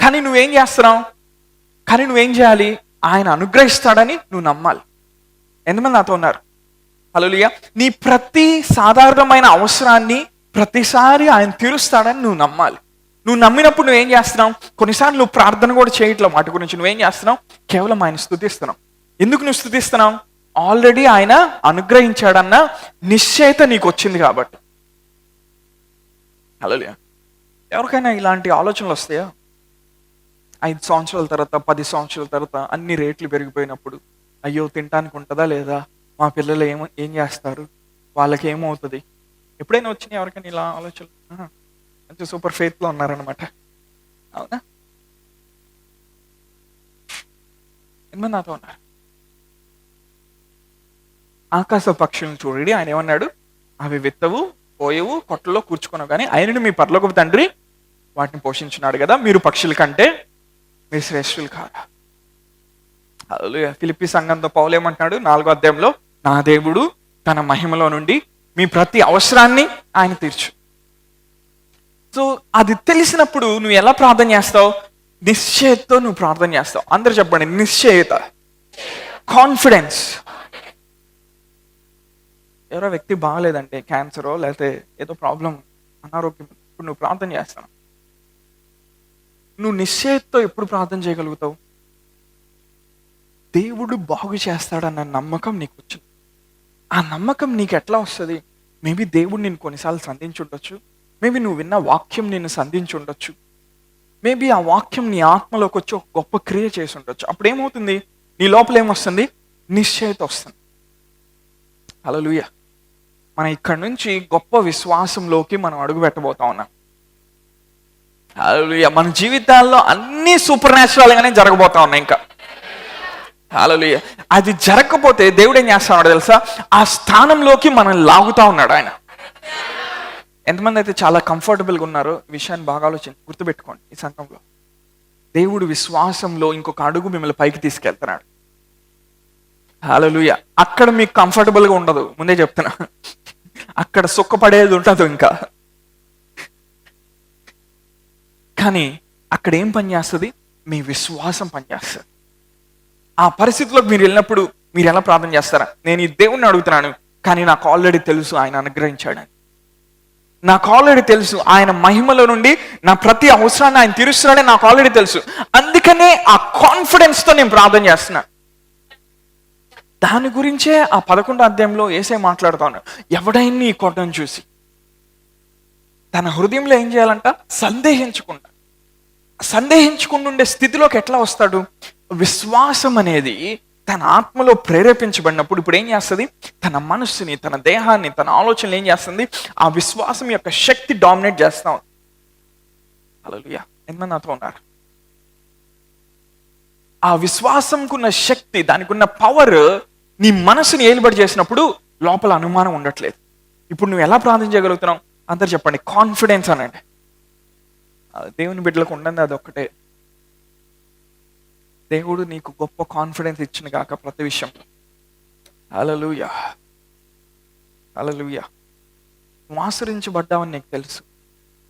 కానీ నువ్వేం చేస్తున్నావు? నువ్వేం చేయాలి? ఆయన అనుగ్రహిస్తాడని నువ్వు నమ్మాలి. ఎంతమంది నాతో ఉన్నారు? హల్లెలూయా. నీ ప్రతి సాధారణమైన అవసరాన్ని ప్రతిసారి ఆయన తీరుస్తాడని నువ్వు నమ్మాలి. నువ్వు నమ్మినప్పుడు నువ్వేం చేస్తున్నావు? కొన్నిసార్లు నువ్వు ప్రార్థన కూడా చేయట్లేవు వాటి గురించి. నువ్వేం చేస్తున్నావు? కేవలం ఆయన స్తుతిస్తున్నావు. ఎందుకు నువ్వు స్తుతిస్తున్నావు? ఆల్రెడీ ఆయన అనుగ్రహించాడన్న నిశ్చయత నీకు వచ్చింది కాబట్టి. హల్లెలూయా. ఎవరికైనా ఇలాంటి ఆలోచనలు వస్తాయా? 5 సంవత్సరాల తర్వాత, 10 సంవత్సరాల తర్వాత అన్ని రేట్లు పెరిగిపోయినప్పుడు, అయ్యో తినడానికి ఉంటుందా లేదా, మా పిల్లలు ఏం చేస్తారు, వాళ్ళకి ఏమవుతుంది? ఎప్పుడైనా వచ్చినాయి ఎవరికైనా ఇలా ఆలోచనలు? మంచి సూపర్ ఫెయిత్లో ఉన్నారనమాట. అవునా? ఎంతమంది నాతో ఉన్నారు? ఆకాశ పక్షులను చూడండి, ఆయన ఏమన్నాడు? అవి విత్తవు, పోయవు, కొట్టలో కూర్చుకున్నావు, కానీ ఆయనను మీ పరలోకపు తండ్రి వాటిని పోషించున్నాడు కదా, మీరు పక్షుల కంటే మీరు శ్రేష్ఠులు కాదా? హల్లెలూయా. ఫిలిప్పీ సంఘంతో పౌలు ఏమంటున్నాడు 4వ అధ్యాయంలో? నా దేవుడు తన మహిమలో నుండి మీ ప్రతి అవసరాన్ని ఆయన తీర్చు. సో అది తెలిసినప్పుడు నువ్వు ఎలా ప్రార్థన చేస్తావు? నిశ్చయతతో నువ్వు ప్రార్థన చేస్తావు. అందరు చెప్పండి, నిశ్చయత, కాన్ఫిడెన్స్. ఎవరో వ్యక్తి బాగలేదంటే, క్యాన్సరో లేకపోతే ఏదో ప్రాబ్లం, అనారోగ్యం, ఇప్పుడు నువ్వు ప్రార్థన చేస్తావు. నువ్వు నిశ్చయతతో ఎప్పుడు ప్రార్థన చేయగలుగుతావు? దేవుడు బాగు చేస్తాడన్న నమ్మకం నీకు వచ్చింది. ఆ నమ్మకం నీకు ఎట్లా వస్తుంది? మేబీ దేవుడు నేను కొన్నిసార్లు సంధించి ఉండొచ్చు, మేబీ నువ్వు విన్న వాక్యం నిన్ను సంధించి ఉండొచ్చు, మేబీ ఆ వాక్యం నీ ఆత్మలోకి వచ్చి ఒక గొప్ప క్రియ చేసి ఉండొచ్చు. అప్పుడు ఏమవుతుంది? నీ లోపల ఏమొస్తుంది? నిశ్చయత వస్తుంది. హల్లెలూయా. మనం ఇక్కడ నుంచి గొప్ప విశ్వాసంలోకి మనం అడుగు పెట్టబోతా ఉన్నాం. హల్లెలూయా. మన జీవితాల్లో అన్ని సూపర్ న్యాచురల్గానే జరగబోతా ఉన్నాయి ఇంకా. హల్లెలూయా. అది జరగకపోతే దేవుడు ఏం చేస్తున్నాడు తెలుసా? ఆ స్థానంలోకి మనం లాగుతా ఉన్నాడు ఆయన. ఎంతమంది అయితే చాలా కంఫర్టబుల్గా ఉన్నారో ఈ విషయాన్ని బాగా గుర్తుపెట్టుకోండి. ఈ సంఘంలో దేవుడు విశ్వాసంలో ఇంకొక అడుగు మిమ్మల్ని పైకి తీసుకెళ్తున్నాడు. హల్లెలూయా. అక్కడ మీకు కంఫర్టబుల్గా ఉండదు, ముందే చెప్తున్నా. అక్కడ సుఖపడేది ఉంటుంది ఇంకా. కానీ అక్కడ ఏం పనిచేస్తుంది? మీ విశ్వాసం పనిచేస్తుంది. ఆ పరిస్థితిలోకి మీరు వెళ్ళినప్పుడు మీరు ఎలా ప్రార్థన చేస్తారా? నేను ఈ దేవుణ్ణి అడుగుతున్నాను, కానీ నాకు ఆల్రెడీ తెలుసు ఆయన అనుగ్రహించాడని. నాకు ఆల్రెడీ తెలుసు ఆయన మహిమలో నుండి నా ప్రతి అవసరాన్ని ఆయన తీరుస్తున్నాడని నాకు ఆల్రెడీ తెలుసు. అందుకనే ఆ కాన్ఫిడెన్స్తో నేను ప్రార్థన చేస్తున్నా. దాని గురించే ఆ 11వ అధ్యాయంలో యేసయ్య మాట్లాడుతా ఉన్నాడు. ఎవడైనా ఈ కొండను చూసి తన హృదయంలో ఏం చేయాలంట? సందేహించకుండా ఉండే స్థితిలోకి ఎట్లా వస్తాడు? విశ్వాసం అనేది తన ఆత్మలో ప్రేరేపించబడినప్పుడు ఇప్పుడు ఏం చేస్తుంది? తన మనస్సుని, తన దేహాన్ని, తన ఆలోచనలు ఏం చేస్తుంది? ఆ విశ్వాసం యొక్క శక్తి డామినేట్ చేస్తా ఉంది. హల్లెలూయా. ఎంతమంది నాతో ఉన్నారు? ఆ విశ్వాసంకున్న శక్తి, దానికి ఉన్న పవర్ నీ మనసుని ఏలుబడి చేసినప్పుడు లోపల అనుమానం ఉండట్లేదు. ఇప్పుడు నువ్వు ఎలా ప్రార్థన చేయగలుగుతున్నావు? అందరు చెప్పండి, కాన్ఫిడెన్స్ అనండి. దేవుని బిడ్డలకు ఉండండి అదొక్కటే. దేవుడు నీకు గొప్ప కాన్ఫిడెన్స్ ఇచ్చిన కాక ప్రతి విషయంలో. హల్లెలూయా. హల్లెలూయా. నువ్వు ఆశ్రయించబడ్డావని నీకు తెలుసు,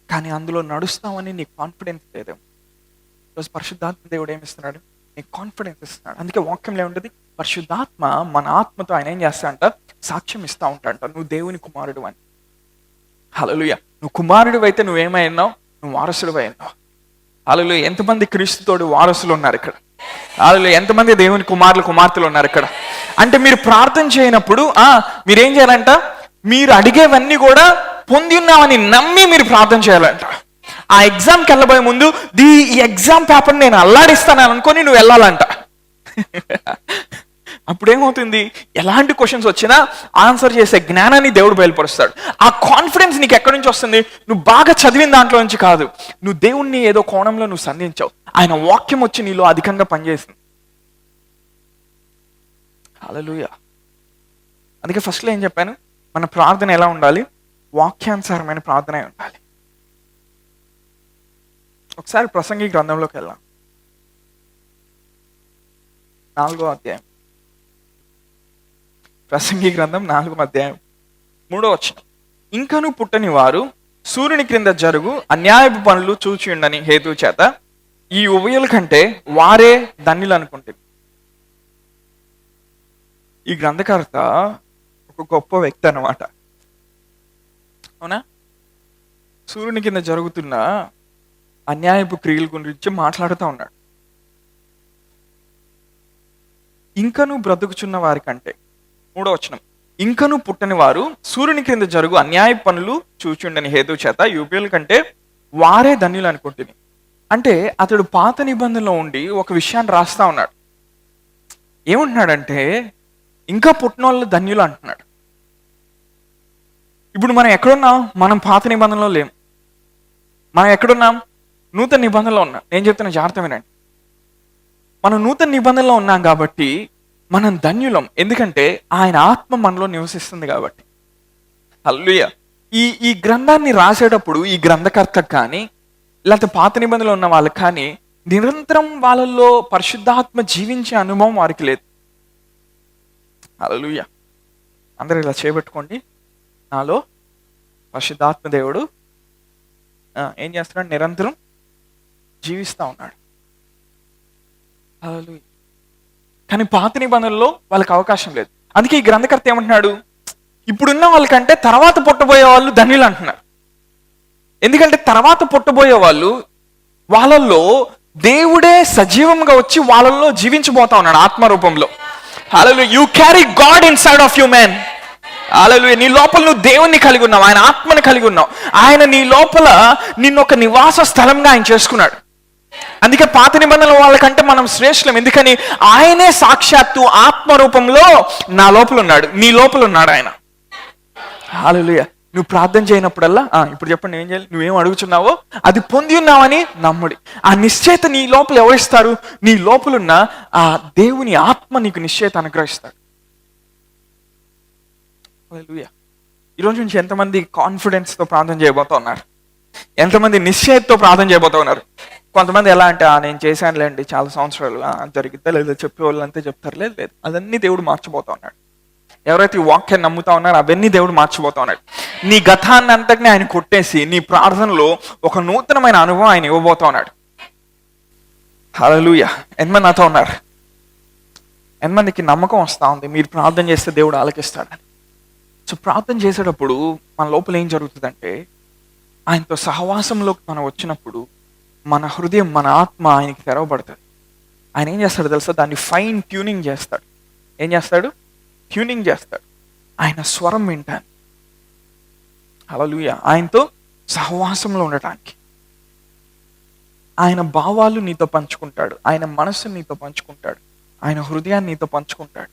కానీ అందులో నడుస్తావని నీకు కాన్ఫిడెన్స్ లేదేమో. ఈరోజు పరిశుద్ధాత్మ దేవుడు ఏమిస్తున్నాడు? నీకు కాన్ఫిడెన్స్ ఇస్తున్నాడు. అందుకే వాక్యంలో ఉంటుంది, పరిశుద్ధాత్మ మన ఆత్మతో ఆయన ఏం చేస్తాడంట? సాక్ష్యం ఇస్తా ఉంటాడంట, నువ్వు దేవుని కుమారుడు అని. హల్లెలూయా. నువ్వు కుమారుడు అయితే నువ్వేమైనావు? నువ్వు వారసుడు అయినావు. హల్లెలూయా. ఎంతమంది క్రీస్తుతోడు వారసులు ఉన్నారు ఇక్కడ? వాళ్ళు ఎంతమంది దేవుని కుమార్తెలు ఉన్నారు ఇక్కడ? అంటే మీరు ప్రార్థన చేయనప్పుడు మీరేం చేయాలంట? మీరు అడిగేవన్నీ కూడా పొంది ఉన్నామని నమ్మి మీరు ప్రార్థన చేయాలంట. ఆ ఎగ్జామ్కి వెళ్ళబోయే ముందు ఈ ఎగ్జామ్ పేపర్ నేను అల్లాడిస్తాను అనుకొని నువ్వు వెళ్ళాలంట. అప్పుడేమవుతుంది? ఎలాంటి క్వశ్చన్స్ వచ్చినా ఆన్సర్ చేసే జ్ఞానాన్ని దేవుడు బయలుపరుస్తాడు. ఆ కాన్ఫిడెన్స్ నీకు ఎక్కడి నుంచి వస్తుంది? నువ్వు బాగా చదివిన దాంట్లో నుంచి కాదు, నువ్వు దేవుణ్ణి ఏదో కోణంలో నువ్వు సంధించావు, ఆయన వాక్యం వచ్చి నీలో అధికంగా పనిచేసింది. హల్లెలూయా. అందుకే ఫస్ట్లో ఏం చెప్పాను? మన ప్రార్థన ఎలా ఉండాలి? వాక్యానుసారమైన ప్రార్థన ఉండాలి. ఒకసారి ప్రసంగి గ్రంథంలోకి వెళ్దాం, 4వ అధ్యాయం. ప్రసంగి గ్రంథం 4వ అధ్యాయం 3వ వచనం. ఇంకను పుట్టని వారు సూర్యుని క్రింద జరుగు అన్యాయపు పనులు చూచి ఉండని హేతు చేత ఈ ఉభయుల కంటే వారే ధన్యులు అనుకుంటుంది. ఈ గ్రంథకర్త ఒక గొప్ప వ్యక్తి అన్నమాట, అవునా? సూర్యుని కింద జరుగుతున్న అన్యాయపు క్రియల గురించి మాట్లాడుతూ ఉన్నాడు. ఇంకను బ్రతుకుచున్న వారి కంటే, 3వ వచనం, ఇంకను పుట్టని వారు సూర్యుని క్రింద జరుగు అన్యాయ పనులు చూచుండని హేతు చేత యూపీల కంటే వారే ధన్యులు అనుకుంటుంది. అంటే అతడు పాత నిబంధనలో ఉండి ఒక విషయాన్ని రాస్తా ఉన్నాడు. ఏమంటున్నాడంటే ఇంకా పుట్టిన వాళ్ళు ధన్యులు అంటున్నాడు. ఇప్పుడు మనం ఎక్కడున్నాం? మనం పాత నిబంధనలో లేం. మనం ఎక్కడున్నాం? నూతన నిబంధనలో ఉన్నాం. నేను చెప్తున్న జాగ్రత్త వినండి. మనం నూతన నిబంధనలో ఉన్నాం కాబట్టి మనం ధన్యులం, ఎందుకంటే ఆయన ఆత్మ మనలో నివసిస్తుంది కాబట్టి. హల్లెలూయా. ఈ గ్రంథాన్ని రాసేటప్పుడు ఈ గ్రంథకర్తకు కానీ లేకపోతే పాత నిబంధనలో ఉన్న వాళ్ళకి కానీ నిరంతరం వాళ్ళల్లో పరిశుద్ధాత్మ జీవించే అనుభవం వారికి లేదు. హల్లెలూయా. అందరూ ఇలా చేపెట్టుకోండి. నాలో పరిశుద్ధాత్మ దేవుడు ఏం చేస్తున్నాడు? నిరంతరం జీవిస్తూ ఉన్నాడు. హల్లెలూయా. కానీ పాత నిబంధనలో వాళ్ళకి అవకాశం లేదు. అందుకే ఈ గ్రంథకర్త ఏమంటున్నాడు? ఇప్పుడున్న వాళ్ళకంటే తర్వాత పుట్టబోయే వాళ్ళు ధన్యులు అంటున్నారు. ఎందుకంటే తర్వాత పుట్టబోయే వాళ్ళు వాళ్ళల్లో దేవుడే సజీవంగా వచ్చి వాళ్ళల్లో జీవించబోతా ఉన్నాడు ఆత్మరూపంలో. Hallelujah. You carry God inside of you man. Hallelujah. నీ లోపల నువ్వు దేవుణ్ణి కలిగి ఉన్నావు, ఆయన ఆత్మని కలిగి ఉన్నావు. ఆయన నీ లోపల నిన్ను ఒక నివాస స్థలంగా ఆయన చేసుకున్నాడు. అందుకే పాత నిబంధనల వాళ్ళకంటే మనం శ్రేష్ఠం. ఎందుకని? ఆయనే సాక్షాత్తు ఆత్మరూపంలో నా లోపల ఉన్నాడు, నీ లోపల ఉన్నాడు ఆయన. హల్లెలూయా. నువ్వు ప్రార్థన చేయనప్పుడల్లా ఇప్పుడు చెప్పండి ఏం చేయాలి? నువ్వేం అడుగుతున్నావో అది పొంది ఉన్నావని నమ్ముడి. ఆ నిశ్చయత నీ లోపల ఎవరిస్తారు? నీ లోపలున్న ఆ దేవుని ఆత్మ నీకు నిశ్చయత అనుగ్రహిస్తాడు. హల్లెలూయా. ఈరోజు నుంచి ఎంతమంది కాన్ఫిడెన్స్తో ప్రార్థన చేయబోతా ఉన్నారు? ఎంతమంది నిశ్చయతతో ప్రార్థన చేయబోతా ఉన్నారు? కొంతమంది ఎలా అంటే నేను చేశానులేండి చాలా సంవత్సరాలు, జరిగితే లేదా చెప్పేవాళ్ళు అంతే చెప్తారు. లేదు లేదు, అదన్నీ దేవుడు మార్చిపోతా ఉన్నాడు. ఎవరైతే ఈ వాక్యాన్ని నమ్ముతా ఉన్నారో అవన్నీ దేవుడు మార్చిపోతా ఉన్నాడు. నీ గతాన్ని అంతటిని ఆయన కొట్టేసి నీ ప్రార్థనలో ఒక నూతనమైన అనుభవం ఆయన ఇవ్వబోతా ఉన్నాడు. హల్లెలూయా. ఎంతమంది నాతో ఉన్నారు? ఎంతమందికి నమ్మకం వస్తూ ఉంది మీరు ప్రార్థన చేస్తే దేవుడు ఆలకిస్తాడని? సో ప్రార్థన చేసేటప్పుడు మన లోపల ఏం జరుగుతుందంటే ఆయనతో సహవాసంలోకి మనం వచ్చినప్పుడు మన హృదయం, మన ఆత్మ ఆయనకి తెరవబడుతుంది. ఆయన ఏం చేస్తాడు తెలుసా? దాన్ని ఫైన్ ట్యూనింగ్ చేస్తాడు. ఏం చేస్తాడు? ట్యూనింగ్ చేస్తాడు. ఆయన స్వరం వింటాను. హల్లెలూయా. ఆయనతో సహవాసంలో ఉండటానికి ఆయన భావాలు నీతో పంచుకుంటాడు, ఆయన మనస్సుని నీతో పంచుకుంటాడు, ఆయన హృదయాన్ని నీతో పంచుకుంటాడు.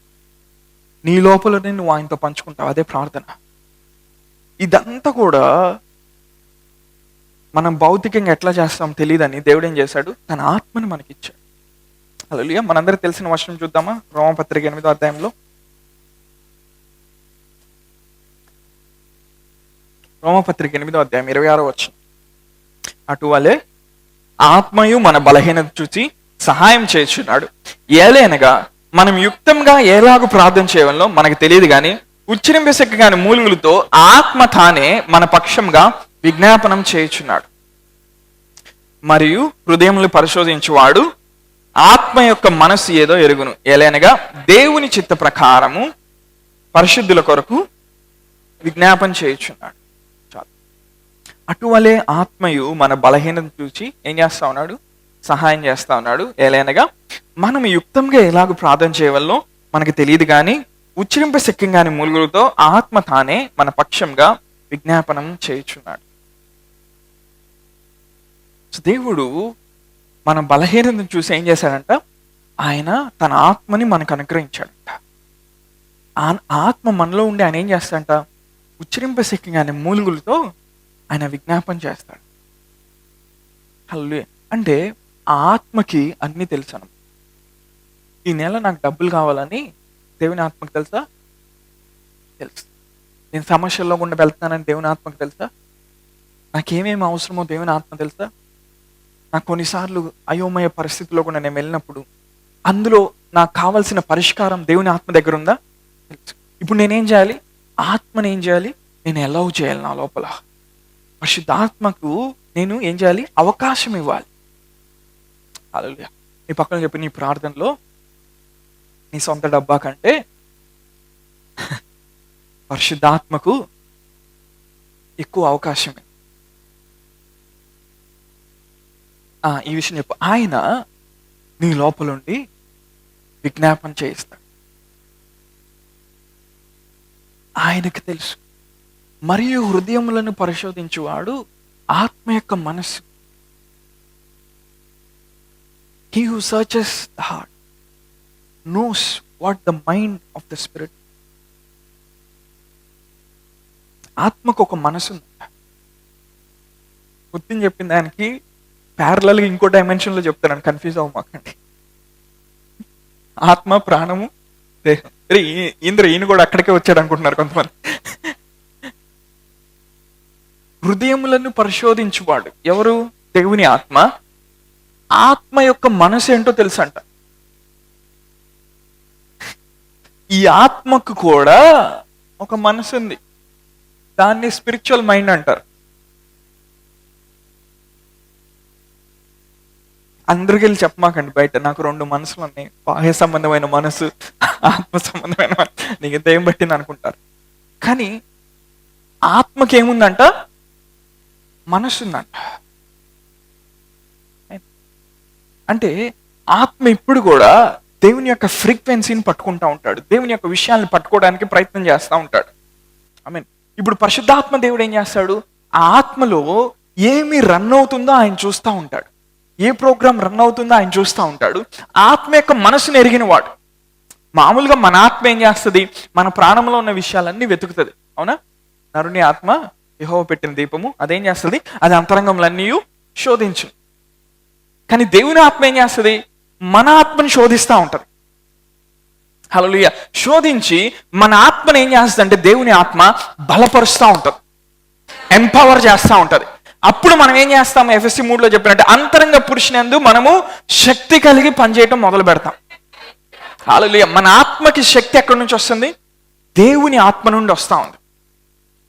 నీ లోపలనే నువ్వు ఆయనతో పంచుకుంటావు. అదే ప్రార్థన. ఇదంతా కూడా మనం భౌతికంగా ఎట్లా చేస్తాం తెలియదని దేవుడు ఏం చేశాడు? తన ఆత్మని మనకిచ్చాడు. హల్లెలూయా. మనందరికి తెలిసిన వచనం చూద్దామా? రోమపత్రిక 8వ అధ్యాయంలో. రోమపత్రిక 8వ అధ్యాయం 26వ వచనం. అటువలే ఆత్మయు మన బలహీనత చూసి సహాయం చేస్తున్నాడు. ఏలైనగా మనం యుక్తంగా ఎలాగూ ప్రార్థన చేయడంలో మనకు తెలియదు కానీ ఉచ్చరింపశక్తి కాని మూలుగులతో ఆత్మ తానే మన పక్షంగా విజ్ఞాపనం చేయుచున్నాడు. మరియు హృదయములు పరిశోధించువాడు ఆత్మ యొక్క మనస్సు ఏదో ఎరుగును. ఏలైనగా దేవుని చిత్త ప్రకారము పరిశుద్ధుల కొరకు విజ్ఞాపన చేయుచున్నాడు. చాలు. అటువలే ఆత్మయు మన బలహీనత చూసి ఏం చేస్తా ఉన్నాడు? సహాయం చేస్తా ఉన్నాడు. ఏలైనగా మనం యుక్తంగా ఎలాగో ప్రార్థన చేయవల్లో మనకి తెలియదు, కానీ ఉచ్చరింప శక్యంగాని మూలుగులతో ఆత్మ తానే మన పక్షంగా విజ్ఞాపనం చేయుచున్నాడు. దేవుడు మన బలహీనతను చూసి ఏం చేశాడంట? ఆయన తన ఆత్మని మనకు అనుగ్రహించాడంట. ఆత్మ మనలో ఉండి ఆయన ఏం చేస్తాడంట? ఉచ్చరింప శక్యంగాని మూలుగులతో ఆయన విజ్ఞాపన చేస్తాడు. హల్లెలూయా. అంటే ఆత్మకి అన్నీ తెలుసు. ఈ నెల నాకు డబ్బులు కావాలని దేవుని ఆత్మకు తెలుసా? తెలుసు. నేను సమస్యల్లో గుండా వెళ్తున్నానని దేవుని ఆత్మకు తెలుసా? నాకేమేమి అవసరమో దేవుని ఆత్మ తెలుసా? నాకు కొన్నిసార్లు అయోమయ పరిస్థితిలో కూడా నేను వెళ్ళినప్పుడు అందులో నాకు కావాల్సిన పరిష్కారం దేవుని ఆత్మ దగ్గర ఉందా? తెలుసు. ఇప్పుడు నేనేం చేయాలి? ఆత్మని ఏం చేయాలి? నేను అలౌ చేయాలి. నా లోపల పరిశుద్ధాత్మకు నేను ఏం చేయాలి? అవకాశం ఇవ్వాలి. హల్లెలూయా. నీ పక్కన చెప్పి, నీ ప్రార్థనలో నీ సొంత డబ్బా కంటే పరిశుద్ధాత్మకు ఎక్కువ అవకాశం. ఈ విషయం చెప్పు. ఆయన నీ లోపలుండి విజ్ఞాపన చేయిస్తాడు. ఆయనకు తెలుసు. మరియు హృదయములను పరిశోధించువాడు ఆత్మ యొక్క మనస్సు. He who searches the heart knows what the mind of the spirit. ఆత్మకు ఒక మనసు ఉందంట. బుద్ధిని చెప్పిన దానికి ప్యారలల్గా ఇంకో డైమెన్షన్లో చెప్తాను, కన్ఫ్యూజ్ అవ్వమాకండి. ఆత్మ, ప్రాణము, దేహం. ఈయన కూడా అక్కడికే వచ్చాడు అనుకుంటున్నారు కొంతమంది. హృదయములను పరిశోధించువాడు ఎవరు? దేవుని ఆత్మ. ఆత్మ యొక్క మనసు ఏంటో తెలుసంట. ఈ ఆత్మకు కూడా ఒక మనసు ఉంది. దాన్ని స్పిరిచువల్ మైండ్ అంటారు. అందరికి వెళ్ళి చెప్పమాకండి బయట, నాకు 2 మనసులు ఉన్నాయి, బాహ్య సంబంధమైన మనసు, ఆత్మ సంబంధమైన మనసు, నీకు దయ్యం పట్టింది అనుకుంటారు. కానీ ఆత్మకి ఏముందంట? మనసు ఉందంట. అంటే ఆత్మ ఇప్పుడు కూడా దేవుని యొక్క ఫ్రీక్వెన్సీని పట్టుకుంటా ఉంటాడు. దేవుని యొక్క విషయాన్ని పట్టుకోవడానికి ప్రయత్నం చేస్తూ ఉంటాడు. ఇప్పుడు పరిశుద్ధాత్మ దేవుడు ఏం చేస్తాడు? ఆ ఆత్మలో ఏమి రన్ అవుతుందో ఆయన చూస్తూ ఉంటాడు. ఏ ప్రోగ్రామ్ రన్ అవుతుందో ఆయన చూస్తూ ఉంటాడు. ఆత్మ యొక్క మనసును ఎరిగిన వాడు. మామూలుగా మన ఆత్మ ఏం చేస్తుంది? మన ప్రాణంలో ఉన్న విషయాలన్నీ వెతుకుతుంది. అవునా? నరుని ఆత్మ యెహోవా పెట్టిన దీపము, అదేం చేస్తుంది? అది అంతరంగంలన్నీ శోధించు. కానీ దేవుని ఆత్మ ఏం చేస్తుంది? మన ఆత్మని శోధిస్తూ ఉంటుంది. హల్లెలూయా. శోధించి మన ఆత్మని ఏం చేస్తుంది అంటే దేవుని ఆత్మ బలపరుస్తూ ఉంటుంది, ఎంపవర్ చేస్తూ ఉంటుంది. అప్పుడు మనం ఏం చేస్తాం? ఎఫెసీ 3లో చెప్పినట్టు అంతరంగ పురుషునందు మనము శక్తి కలిగి పనిచేయటం మొదలు పెడతాం. హల్లెలూయా. మన ఆత్మకి శక్తి ఎక్కడి నుంచి వస్తుంది? దేవుని ఆత్మ నుండి వస్తూ ఉంది.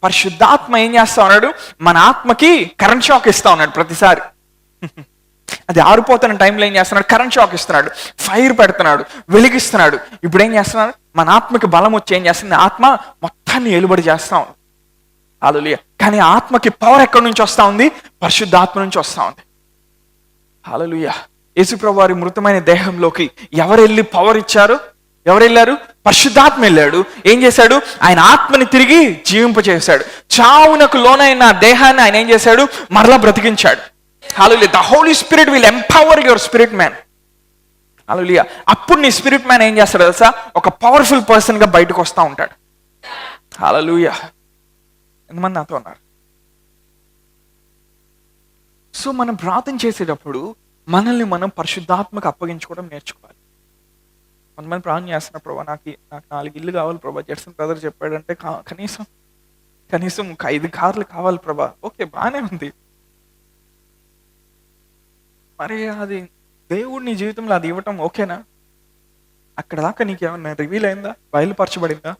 పరిశుద్ధాత్మ ఏం చేస్తా ఉన్నాడు? మన ఆత్మకి కరెంట్ షాక్ ఇస్తా ఉన్నాడు ప్రతిసారి. అది ఆరిపోతున్న టైంలో ఏం చేస్తున్నాడు? కరెంట్ షాక్ ఇస్తున్నాడు, ఫైర్ పెడుతున్నాడు, వెలిగిస్తున్నాడు. ఇప్పుడు ఏం చేస్తున్నాడు? మన ఆత్మకి బలం వచ్చి ఏం చేస్తుంది? ఆత్మ మొత్తాన్ని ఏలుబడి చేస్తా ఉంది. హల్లెలూయా. కానీ ఆత్మకి పవర్ ఎక్కడి నుంచి వస్తా ఉంది? పరిశుద్ధాత్మ నుంచి వస్తా ఉంది. హల్లెలూయా. యేసుప్రభువు వారి మృతమైన దేహంలోకి ఎవరు వెళ్ళి పవర్ ఇచ్చారు? ఎవరు వెళ్ళారు? పరిశుద్ధాత్మ వెళ్ళాడు. ఏం చేశాడు? ఆయన ఆత్మని తిరిగి జీవింపచేశాడు. చావునకు లోనైన దేహాన్ని ఆయన ఏం చేశాడు? మరలా బ్రతికించాడు. Hallelujah. The Holy Spirit will empower your spirit man. Hallelujah. అప్పుడు నీ స్పిరిట్ మ్యాన్ ఏం చేస్తాడు తెలుసా? ఒక పవర్ఫుల్ పర్సన్ గా బయటకు వస్తూ ఉంటాడు. హల్లెలూయా. ఎంతమంది నాతో ఉన్నారు? సో మనం ప్రార్థన చేసేటప్పుడు మనల్ని మనం పరిశుద్ధాత్మకు అప్పగించుకోవడం నేర్చుకోవాలి. కొంతమంది ప్రార్థన చేస్తున్నారు, ప్రభా నాకు 4 ఇల్లు కావాలి ప్రభా, జడ్సన్ బ్రదర్ చెప్పాడంటే కనీసం 5 కార్లు కావాలి ప్రభా. ఓకే, బాగానే ఉంది. మరి అది దేవుడు నీ జీవితంలో అది ఇవ్వటం ఓకేనా? అక్కడ దాకా నీకేమన్నా రివీల్ అయిందా? బయలుపరచబడిందా?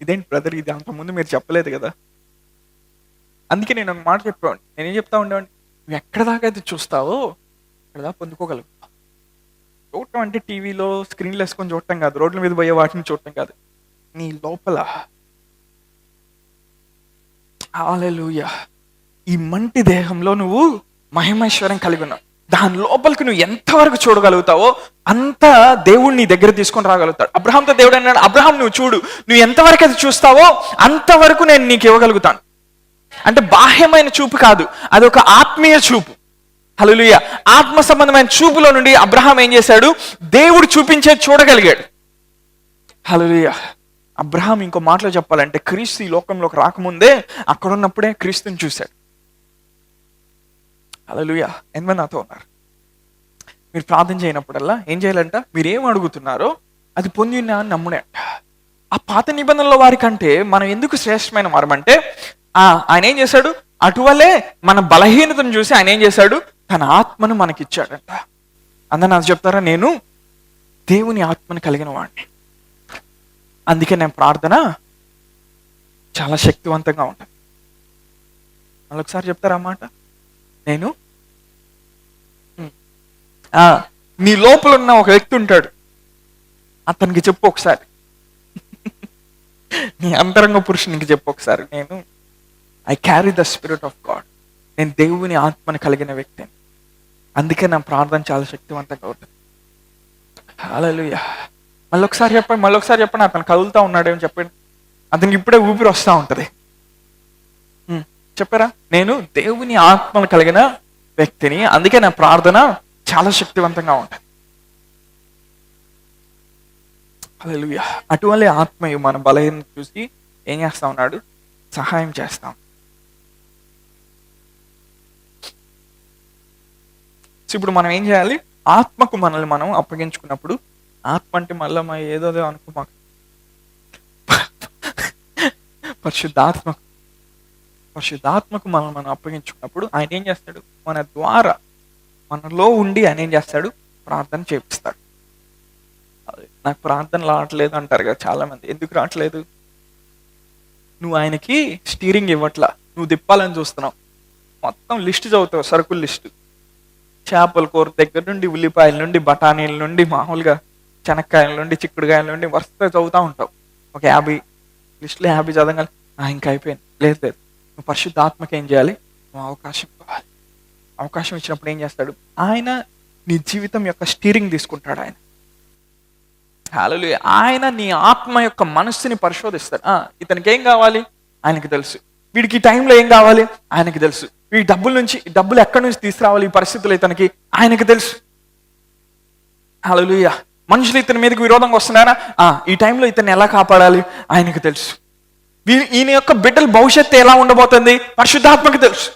ఇదేంటి బ్రదర్, ఇది అంతకుముందు మీరు చెప్పలేదు కదా. అందుకే నేను ఒక మాట చెప్పేవాడిని. నేనేం చెప్తా ఉండేవాడిని, నువ్వు ఎక్కడ దాకా అయితే చూస్తావో అక్కడ దాకా పొందుకోగలవు. చూడటం అంటే టీవీలో స్క్రీన్లు వేసుకొని చూడటం కాదు, రోడ్ల మీద పోయే వాటిని చూడటం కాదు, నీ లోపల. హల్లెలూయా. ఈ మంటి దేహంలో నువ్వు మహిమైశ్వర్యం కలిగి ఉన్నావు. దాని లోపలికి నువ్వు ఎంతవరకు చూడగలుగుతావో అంత దేవుడు నీ దగ్గర తీసుకొని రాగలుగుతాడు. అబ్రహాంతో దేవుడు అన్నాడు, అబ్రహాం నువ్వు చూడు, నువ్వు ఎంతవరకు అది చూస్తావో అంతవరకు నేను నీకు ఇవ్వగలుగుతాను. అంటే బాహ్యమైన చూపు కాదు, అది ఒక ఆత్మీయ చూపు. హల్లెలూయా. ఆత్మ సంబంధమైన చూపులో నుండి అబ్రహాం ఏం చేశాడు, దేవుడు చూపించేది చూడగలిగాడు. హల్లెలూయా. అబ్రహాం ఇంకో మాటలో చెప్పాలంటే క్రీస్తు ఈ లోకంలోకి రాకముందే అక్కడ ఉన్నప్పుడే క్రీస్తుని చూశాడు. హల్లెలూయా. ఎంతమంది నాతో ఉన్నారు? మీరు ప్రార్థన చేయనప్పుడల్లా ఏం చేయాలంట, మీరు ఏం అడుగుతున్నారో అది పొందిన అని నమ్ముడే అంట. ఆ పాత నిబంధనల వారి కంటే మనం ఎందుకు శ్రేష్టమైన వారమంటే ఆయన ఏం చేశాడు, అటువలే మన బలహీనతను చూసి ఆయన ఏం చేశాడు, తన ఆత్మను మనకిచ్చాడంట. అందరూ నాకు చెప్తారా, నేను దేవుని ఆత్మను కలిగిన వాడిని, అందుకే నేను ప్రార్థన చాలా శక్తివంతంగా ఉంటుంది. మళ్ళొకసారి చెప్తారా అన్నమాట, నేను నీ లోపల ఉన్న ఒక వ్యక్తి ఉంటాడు, అతనికి చెప్పు ఒకసారి, నీ అంతరంగ పురుషునికి చెప్పు ఒకసారి, నేను I carry the spirit of God, నేను దేవుని ఆత్మని కలిగిన వ్యక్తిని, అందుకే నా ప్రార్థన చాలా శక్తివంతంగా ఉంటుంది. హల్లెలూయా. మళ్ళొకసారి చెప్పండి, అతను కదులుతూ ఉన్నాడేమో చెప్పండి, అతనికి ఇప్పుడే ఊపిరి వస్తూ ఉంటుంది. చెప్పారా, నేను దేవుని ఆత్మను కలిగిన వ్యక్తిని, అందుకే నా ప్రార్థన చాలా శక్తివంతంగా ఉంటుంది. హల్లెలూయా. అటువంటి ఆత్మయు మన బలహీనత చూసి ఏం చేస్తా ఉన్నాడు, సహాయం చేస్తాం. ఇప్పుడు మనం ఏం చేయాలి, ఆత్మకు మనల్ని మనం అప్పగించుకున్నప్పుడు, ఆత్మ అంటే మళ్ళీ మా ఏదో అనుకో, మాకు పరిశుద్ధాత్మకు మనం అప్పగించుకున్నప్పుడు ఆయన ఏం చేస్తాడు, మన ద్వారా మనలో ఉండి ఆయన ఏం చేస్తాడు, ప్రార్థన చేపిస్తాడు. నాకు ప్రార్థన రావట్లేదు అంటారు కదా చాలా మంది. ఎందుకు రావట్లేదు, నువ్వు ఆయనకి స్టీరింగ్ ఇవ్వట్లా, నువ్వు తిప్పాలని చూస్తున్నావు. మొత్తం లిస్ట్ చదువుతావు, సరుకుల లిస్టు, చేపల కూర దగ్గర నుండి, ఉల్లిపాయల నుండి, బఠానీల నుండి, మామూలుగా శనక్కాయల నుండి, చిక్కుడుకాయల నుండి వరుసగా చదువుతూ ఉంటావు. ఒక 50 లిస్టులో 50 చదవగాలి, ఇంకా అయిపోయింది. లేదు, నువ్వు పరిశుద్ధాత్మకి ఏం చేయాలి, నువ్వు అవకాశం ఇవ్వాలి. అవకాశం ఇచ్చినప్పుడు ఏం చేస్తాడు, ఆయన నీ జీవితం యొక్క స్టీరింగ్ తీసుకుంటాడు. ఆయన హల్లెలూయా. ఆయన నీ ఆత్మ యొక్క మనస్సుని పరిశోధిస్తాడు. ఇతనికి ఏం కావాలి ఆయనకి తెలుసు, వీడికి ఈ టైంలో ఏం కావాలి ఆయనకి తెలుసు, ఈ డబ్బులు ఎక్కడి నుంచి తీసుకురావాలి ఈ పరిస్థితులు ఇతనికి ఆయనకి తెలుసు. హల్లెలూయా. మనుషులు ఇతని మీదకి విరోధంగా వస్తున్నారా, ఈ టైంలో ఇతన్ని ఎలా కాపాడాలి ఆయనకు తెలుసు. ఈయన యొక్క బిడ్డల భవిష్యత్తు ఎలా ఉండబోతుంది పరిశుద్ధాత్మకి తెలుసు.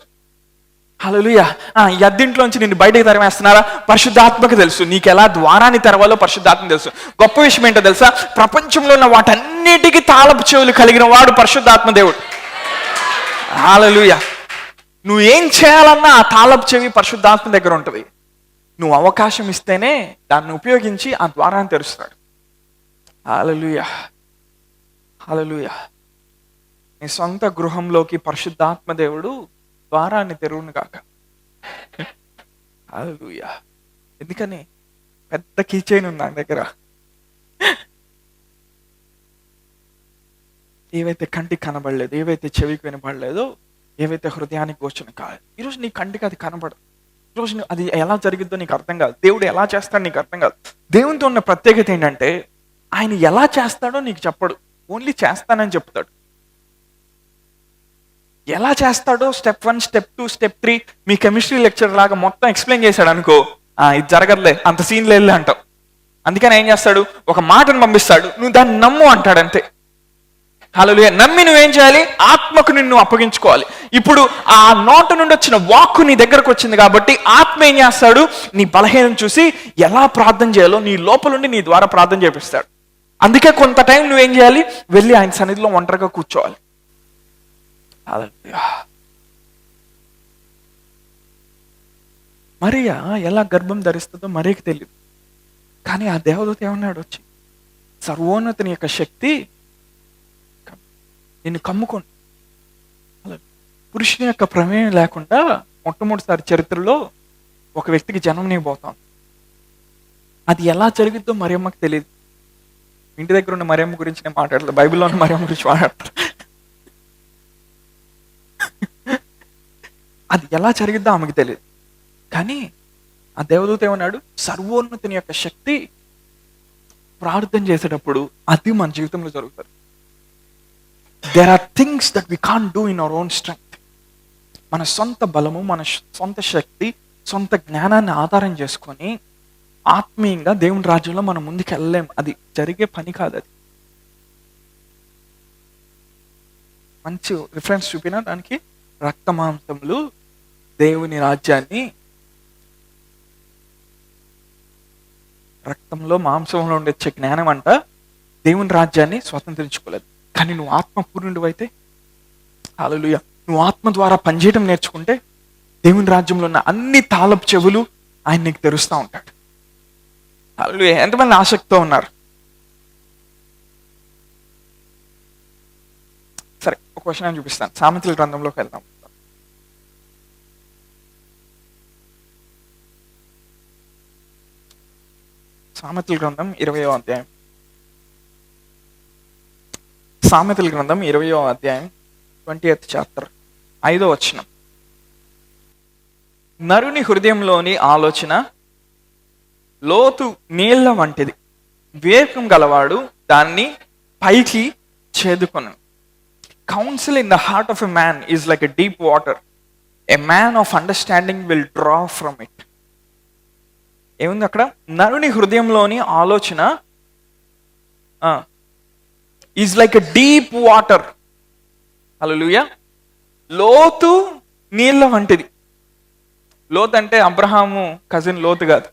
హల్లెలూయా. ఈ అద్దింట్లోంచి నిన్ను బయటకు తరిమేస్తున్నారా, పరిశుద్ధాత్మకు తెలుసు. నీకు ఎలా ద్వారాన్ని తెరవాలో పరిశుద్ధాత్మ తెలుసు. గొప్ప విషయం ఏంటో తెలుసా, ప్రపంచంలో ఉన్న వాటన్నిటికీ తాళపు చెవులు కలిగిన వాడు పరిశుద్ధాత్మ దేవుడు. హల్లెలూయా. నువ్వు ఏం చేయాలన్నా ఆ తాళపు చెవి పరిశుద్ధాత్మ దగ్గర ఉంటుంది. నువ్వు అవకాశం ఇస్తేనే దాన్ని ఉపయోగించి ఆ ద్వారాన్ని తెరుస్తాడు. హల్లెలూయా. హల్లెలూయా. నీ సొంత గృహంలోకి పరిశుద్ధాత్మ దేవుడు ద్వారాన్ని తెరువును కాక. హల్లెలూయా. ఎందుకని, పెద్ద కీచైన్ ఉంది నా దగ్గర. ఏవైతే కంటికి కనబడలేదు, ఏవైతే చెవికి వినపడలేదో, ఏవైతే హృదయానికి గోచన కాదు, ఈరోజు నీ కంటికి అది కనబడదు. ఈరోజు అది ఎలా జరిగిద్దో నీకు అర్థం కాదు, దేవుడు ఎలా చేస్తాడో నీకు అర్థం కాదు. దేవునితో ఉన్న ప్రత్యేకత ఏంటంటే ఆయన ఎలా చేస్తాడో నీకు చెప్పడు, ఓన్లీ చేస్తానని చెప్తాడు. ఎలా చేస్తాడో స్టెప్ 1, స్టెప్ 2, స్టెప్ 3 మీ కెమిస్ట్రీ లెక్చర్ లాగా మొత్తం ఎక్స్ప్లెయిన్ చేశాడు అనుకో, ఇది జరగదులే, అంత సీన్ లేదు అంటావు. అందుకని ఏం చేస్తాడు, ఒక మాటను పంపిస్తాడు, నువ్వు దాన్ని నమ్ము అంటాడు, అంతే. హల్లెలూయా. నమ్మి నువ్వేం చేయాలి, ఆత్మకు నిన్ను అప్పగించుకోవాలి. ఇప్పుడు ఆ నోటు నుండి వచ్చిన వాక్కు నీ దగ్గరకు వచ్చింది కాబట్టి ఆత్మ ఏం చేస్తాడు, నీ బలహీనం చూసి ఎలా ప్రార్థన చేయాలో నీ లోపలుండి నీ ద్వారా ప్రార్థన చేపిస్తాడు. అందుకే కొంత టైం నువ్వేం చేయాలి, వెళ్ళి ఆయన సన్నిధిలో ఒంటరిగా కూర్చోవాలి. హల్లెలూయా. మరియా ఎలా గర్భం ధరిస్తుందో మరియకి తెలియదు, కానీ ఆ దేవదూత ఏమన్నాడు వచ్చి, సర్వోన్నతుని యొక్క శక్తి నిన్ను కమ్ముకోండి. పురుషుని యొక్క ప్రమేయం లేకుండా మొట్టమొదటిసారి చరిత్రలో ఒక వ్యక్తికి జన్మనివ్వబోతాం. అది ఎలా జరిగిద్దో మరియమ్మకి తెలియదు. ఇంటి దగ్గర ఉన్న మరియమ్మ గురించి నేను మాట్లాడలేదు, బైబిల్లో ఉన్న మరియమ్మ గురించి మాట్లాడతాను. అది ఎలా జరిగిద్దో ఆమెకు తెలియదు, కానీ ఆ దేవదూత ఏమన్నాడు? సర్వోన్నతుని యొక్క శక్తి ప్రార్థన చేసేటప్పుడు అది మన జీవితంలో జరుగుతుంది. There are things that we can't do in our own strength. మన సొంత బలము, మన సొంత శక్తి, సొంత జ్ఞానాన్ని ఆధారం చేసుకొని ఆత్మీయంగా దేవుని రాజ్యంలో మనం ముందుకు వెళ్ళలేం. అది జరిగే పని కాదు. అది మంచి రిఫరెన్స్ చూపిన దానికి రక్త మాంసములు దేవుని రాజ్యాన్ని, రక్తంలో మాంసంలో ఉండే జ్ఞానం అంట దేవుని రాజ్యాన్ని స్వతంత్రించుకోలేదు. కానీ నువ్వు ఆత్మపూర్ణుడు అయితే, హల్లెలూయా, నువ్వు ఆత్మ ద్వారా పనిచేయడం నేర్చుకుంటే దేవుని రాజ్యంలో ఉన్న అన్ని తాళపు చెవులు ఆయన నీకు తెరుస్తూ ఉంటాడు. హల్లెలూయా. ఎంతమంది ఆసక్తితో ఉన్నారు? సరే, ఒక క్వశ్చన్ చూపిస్తాను. సామెతల గ్రంథంలోకి వెళ్దాం. సామెతల గ్రంథం 20వ అధ్యాయం. సామెతల గ్రంథం 20వ అధ్యాయం 20th చాప్టర్ 5వ వచనం. నరుని హృదయంలోని ఆలోచన లోతు నీళ్ల వంటిది, వివేకం గలవాడు దాన్ని పైకి చేదుకొను. Counsel in the heart of a man is like a deep water, a man of understanding will draw from it. ఏముంది అక్కడ? నరుని హృదయంలోని ఆలోచన is like a deep water. Hallelujah. లోతు నీళ్ళ వంటిది. లోతు అంటే అబ్రహాము కజిన్ లోతు కాదు.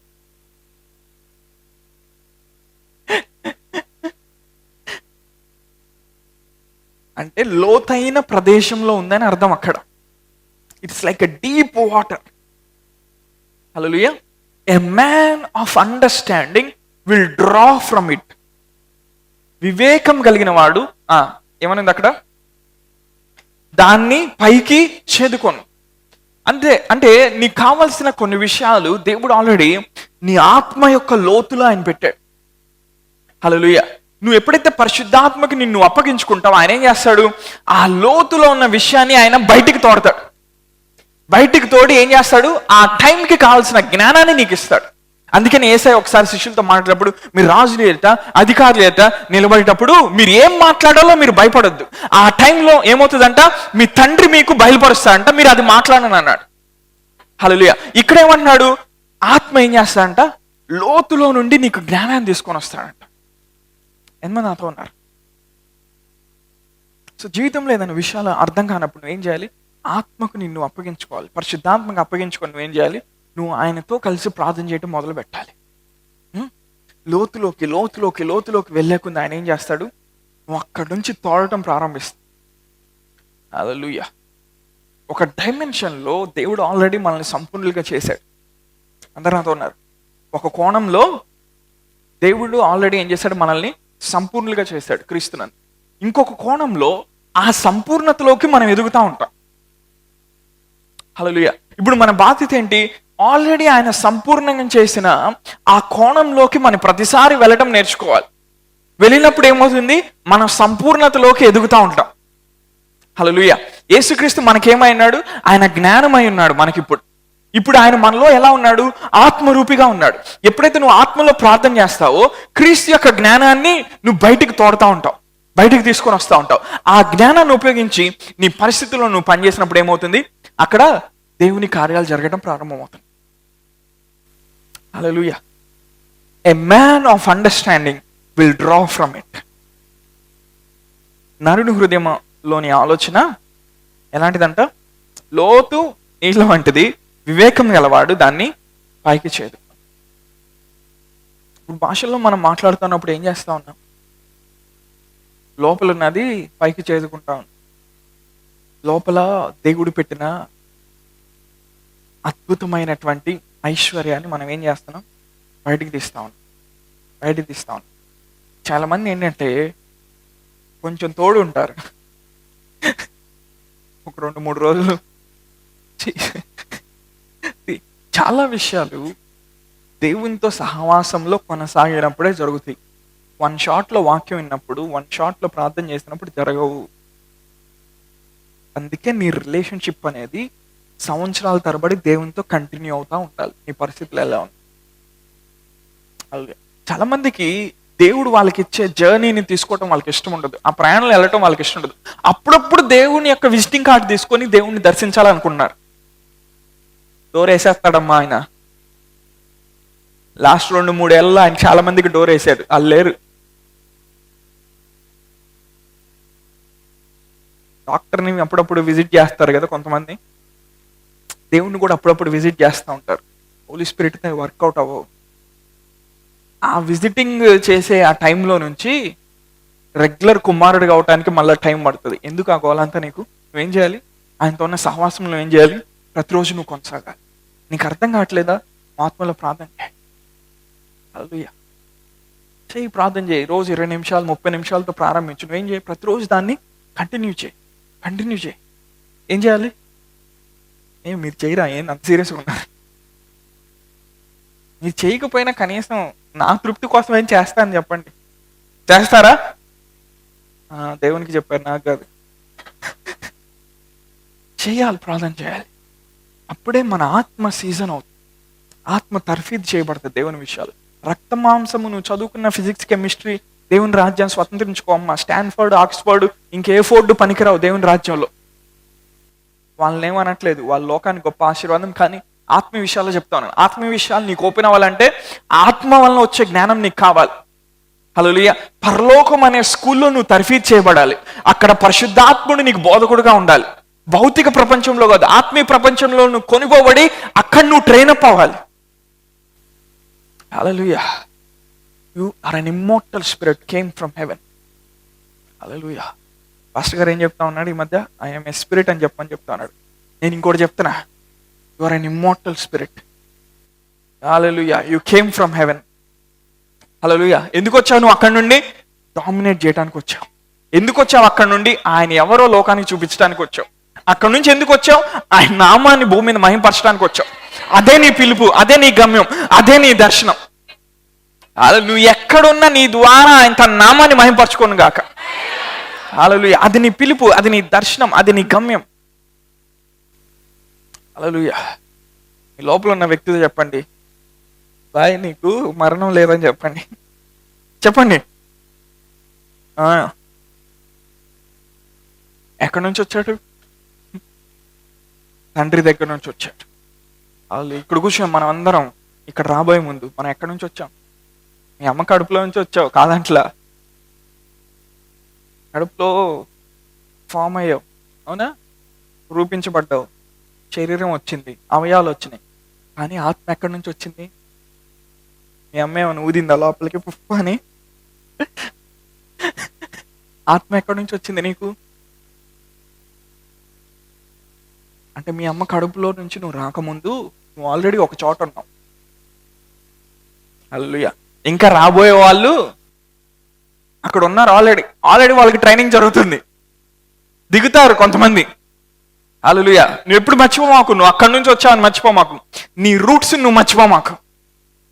అంటే లోతైన ప్రదేశంలో ఉందని అర్థం అక్కడ. It's like a deep water. Hallelujah. A man of understanding will draw from it. వివేకం కలిగిన వాడు ఏమనింది అక్కడ? దాన్ని పైకి చేదుకోను. అంటే నీకు కావాల్సిన కొన్ని విషయాలు దేవుడు ఆల్రెడీ నీ ఆత్మ యొక్క లోతులో ఆయన పెట్టాడు. హల్లెలూయా. నువ్వు ఎప్పుడైతే పరిశుద్ధాత్మకి నిన్ను అప్పగించుకుంటావో ఆయన ఏం చేస్తాడు? ఆ లోతులో ఉన్న విషయాన్ని ఆయన బయటికి తోడతాడు. బయటికి తోడి ఏం చేస్తాడు? ఆ టైంకి కావాల్సిన జ్ఞానాన్ని నీకు ఇస్తాడు. అందుకని యేసయ్య ఒకసారి శిష్యులతో మాట్లాడేటప్పుడు, మీరు రాజులు ఎదుట, అధికారులు ఎదుట నిలబడేటప్పుడు మీరు ఏం మాట్లాడాలో మీరు భయపడొద్దు. ఆ టైంలో ఏమవుతుందంట? మీ తండ్రి మీకు బయలుపరుస్తాడంట, మీరు అది మాట్లాడను అన్నాడు. హల్లెలూయా. ఇక్కడ ఏమన్నాడు? ఆత్మ ఏం చేస్తాడంట? లోతులో నుండి నీకు జ్ఞానాన్ని తీసుకొని వస్తాడంట. ఎంతమంది నాతో ఉన్నారు? సో జీవితంలో ఏదైనా విషయాలు అర్థం కానప్పుడు నువ్వు ఏం చేయాలి? ఆత్మకు నిన్ను అప్పగించుకోవాలి. పరిశుద్ధాత్మకు అప్పగించుకొని నువ్వేం చేయాలి? నువ్వు ఆయనతో కలిసి ప్రార్థన చేయడం మొదలు పెట్టాలి. లోతులోకి లోతులోకి లోతులోకి వెళ్ళకుండా ఆయన ఏం చేస్తాడు? నువ్వు అక్కడి నుంచి తోడటం ప్రారంభిస్తావు. హల్లెలూయా. ఒక డైమెన్షన్లో దేవుడు ఆల్రెడీ మనల్ని సంపూర్ణంగా చేశాడు. అందరూ నాతో ఉన్నారు? ఒక కోణంలో దేవుడు ఆల్రెడీ ఏం చేశాడు? మనల్ని సంపూర్ణంగా చేశాడు, క్రీస్తునందు. ఇంకొక కోణంలో ఆ సంపూర్ణతలోకి మనం ఎదుగుతూ ఉంటాం. హల్లెలూయా. ఇప్పుడు మన బాధ్యత ఏంటి? ఆల్రెడీ ఆయన సంపూర్ణంగా చేసిన ఆ కోణంలోకి మనం ప్రతిసారి వెళ్ళడం నేర్చుకోవాలి. వెళ్ళినప్పుడు ఏమవుతుంది? మనం సంపూర్ణతలోకి ఎదుగుతూ ఉంటాం. హల్లెలూయా. యేసుక్రీస్తు మనకేమైనాడు? ఆయన జ్ఞానమై ఉన్నాడు మనకిప్పుడు. ఇప్పుడు ఆయన మనలో ఎలా ఉన్నాడు? ఆత్మరూపిగా ఉన్నాడు. ఎప్పుడైతే నువ్వు ఆత్మలో ప్రార్థన చేస్తావో క్రీస్తు యొక్క జ్ఞానాన్ని నువ్వు బయటికి తోడుతూ ఉంటావు, బయటికి తీసుకొని వస్తూ ఉంటావు. ఆ జ్ఞానాన్ని ఉపయోగించి నీ పరిస్థితుల్లో నువ్వు పనిచేసినప్పుడు ఏమవుతుంది? అక్కడ దేవుని కార్యాలు జరగడం ప్రారంభమవుతుంది. Hallelujah. A man of understanding will draw from it. నరుని హృదయంలోని ఆలోచన ఎలాంటిదంట? లోతు నీళ్ళ వంటిది, వివేకం గలవాడు దాన్ని పైకి చేదు. ఇప్పుడు భాషల్లో మనం మాట్లాడుతున్నప్పుడు ఏం చేస్తా ఉన్నాం? లోపల ఉన్నది పైకి చేదుకుంటా ఉన్నాం. లోపల దేవుడు పెట్టిన అద్భుతమైనటువంటి ఐశ్వర్యాన్ని మనం ఏం చేస్తున్నాం? బయటికి తీస్తా ఉన్నాం. చాలా మంది ఏంటంటే కొంచెం తోడు ఉంటారు, ఒక 2-3 రోజులు చాలా విషయాలు దేవునితో సహవాసంలో కొనసాగినప్పుడే జరుగుతాయి. 1 షాట్లో వాక్యం విన్నప్పుడు, 1 షాట్లో ప్రార్థన చేసినప్పుడు జరగవు. అందుకే నీ రిలేషన్షిప్ అనేది సంవత్సరాల తరబడి దేవునితో కంటిన్యూ అవుతా ఉండాలి. నీ పరిస్థితులు ఎలా ఉన్నాయి? చాలా మందికి దేవుడు వాళ్ళకి ఇచ్చే జర్నీని తీసుకోవటం వాళ్ళకి ఇష్టం ఉండదు. ఆ ప్రయాణంలో వెళ్ళటం వాళ్ళకి ఇష్టం ఉండదు. అప్పుడప్పుడు దేవుని యొక్క విజిటింగ్ కార్డు తీసుకొని దేవుణ్ణి దర్శించాలనుకుంటున్నారు. డోర్ వేసేస్తాడమ్మా ఆయన. లాస్ట్ 2-3 ఏళ్ళలో ఆయన చాలా మందికి డోర్ వేసాడు, వాళ్ళు లేరు. డాక్టర్ని అప్పుడప్పుడు విజిట్ చేస్తారు కదా కొంతమంది, దేవుణ్ణి కూడా అప్పుడప్పుడు విజిట్ చేస్తూ ఉంటారు. హోలీ స్పిరిట్ వర్కౌట్ అవ్వవు. ఆ విజిటింగ్ చేసే ఆ టైంలో నుంచి రెగ్యులర్ కుమారుడు కావటానికి మళ్ళీ టైం పడుతుంది. ఎందుకు ఆ గోలంతా నీకు? నువ్వేం చేయాలి? ఆయనతో ఉన్న సహవాసంలో ఏం చేయాలి? ప్రతిరోజు నువ్వు కొనసాగాలి. నీకు అర్థం కావట్లేదా? ఆత్మలో ప్రార్థన చేయి. హల్లెలూయా. చేయి, ప్రార్థన చేయి. రోజు 20 నిమిషాలు 30 నిమిషాలతో ప్రారంభించు. నువ్వేం చేయి? ప్రతిరోజు దాన్ని కంటిన్యూ చేయి. ఏం చేయాలి? మీరు చేయరా? అంత సీరియస్గా ఉన్నారు? మీరు చేయకపోయినా కనీసం నా తృప్తి కోసం ఏం చేస్తా అని చెప్పండి. చేస్తారా? దేవునికి చెప్పారు, నాకు కాదు. చేయాలి, ప్రార్థన చేయాలి. అప్పుడే మన ఆత్మ సీజన్ అవుతుంది. ఆత్మ తర్ఫీదు చేయబడుతుంది దేవుని విషయాలు. రక్త మాంసము, నువ్వు చదువుకున్న ఫిజిక్స్, కెమిస్ట్రీ, దేవుని రాజ్యాన్ని స్వతంత్రించుకోమ్మా. స్టాన్ఫర్డ్, ఆక్స్ఫర్డ్, ఇంకే ఫోర్డ్ పనికిరావు దేవుని రాజ్యంలో. వాళ్ళని ఏమనట్లేదు, వాళ్ళ లోకానికి గొప్ప ఆశీర్వాదం. కానీ ఆత్మీయ విషయాల్లో చెప్తాను. ఆత్మీయ విషయాలు నీకు ఓపెన్ అవ్వాలంటే ఆత్మ వలన వచ్చే జ్ఞానం నీకు కావాలి. హల్లెలూయా. పరలోకం అనే స్కూల్లో నువ్వు తర్ఫీదు చేయబడాలి. అక్కడ పరిశుద్ధాత్ముడు నీకు బోధకుడుగా ఉండాలి. భౌతిక ప్రపంచంలో కాదు, ఆత్మీయ ప్రపంచంలో నువ్వు కొనుగోబడి అక్కడ నువ్వు ట్రైన్ అప్ అవ్వాలి. Hallelujah. You are an immortal spirit came from heaven. Hallelujah. Pastor గారు ఏం చెప్తా ఉన్నాడు ఈ మధ్య? ఐఎమ్ ఏ స్పిరిట్ అని చెప్తా ఉన్నాడు. నేను ఇంకోటి చెప్తున్నా, you are an immortal spirit. Hallelujah. You came from heaven. Hallelujah. ఎందుకు వచ్చావు నువ్వు అక్కడి నుండి? డామినేట్ చేయడానికి వచ్చావు. ఎందుకు వచ్చావు అక్కడి నుండి? ఆయన ఎవరో లోకానికి చూపించడానికి వచ్చావు. అక్కడి నుంచి ఎందుకు వచ్చావు? ఆయన నామాన్ని భూమి మీద మహింపరచడానికి వచ్చావు. అదే నీ పిలుపు, అదే నీ గమ్యం, అదే నీ దర్శనం. అలా నువ్వు ఎక్కడున్నా నీ ద్వారా ఆయన తన నామాన్ని మహింపరచుకోను గాక. హల్లెలూయా. అది నీ పిలుపు, అది నీ దర్శనం, అది నీ గమ్యం. హల్లెలూయా. మీ లోపల ఉన్న వ్యక్తితో చెప్పండి, బాయ్ నీకు మరణం లేదని చెప్పండి. ఎక్కడి నుంచి వచ్చాడు? తండ్రి దగ్గర నుంచి వచ్చాడు. వాళ్ళు ఇక్కడ కూర్చొని మనం అందరం ఇక్కడ రాబోయే ముందు మనం ఎక్కడి నుంచి వచ్చాం? మీ అమ్మ కడుపులో నుంచి వచ్చావు కాదంట్లా. కడుపులో ఫామ్ అయ్యావు, అవునా? రూపించబడ్డావు, శరీరం వచ్చింది, అవయవాలు వచ్చినాయి. కానీ ఆత్మ ఎక్కడి నుంచి వచ్చింది? మీ అమ్మ ఏమైనా ఊదిందా లోపలికి పుప్పు అని? ఆత్మ ఎక్కడి నుంచి వచ్చింది నీకు? అంటే మీ అమ్మ కడుపులో నుంచి నువ్వు రాకముందు నువ్వు ఆల్రెడీ ఒక చోట ఉన్నావు. హల్లెలూయా. ఇంకా రాబోయే వాళ్ళు అక్కడ ఉన్నారు. ఆల్రెడీ వాళ్ళకి ట్రైనింగ్ జరుగుతుంది. దిగుతారు కొంతమంది. హల్లెలూయా. నువ్వు ఎప్పుడు మర్చిపోమాకు, నువ్వు అక్కడి నుంచి వచ్చావని మర్చిపోమాకు. నీ రూట్స్ నువ్వు మర్చిపోమాకు.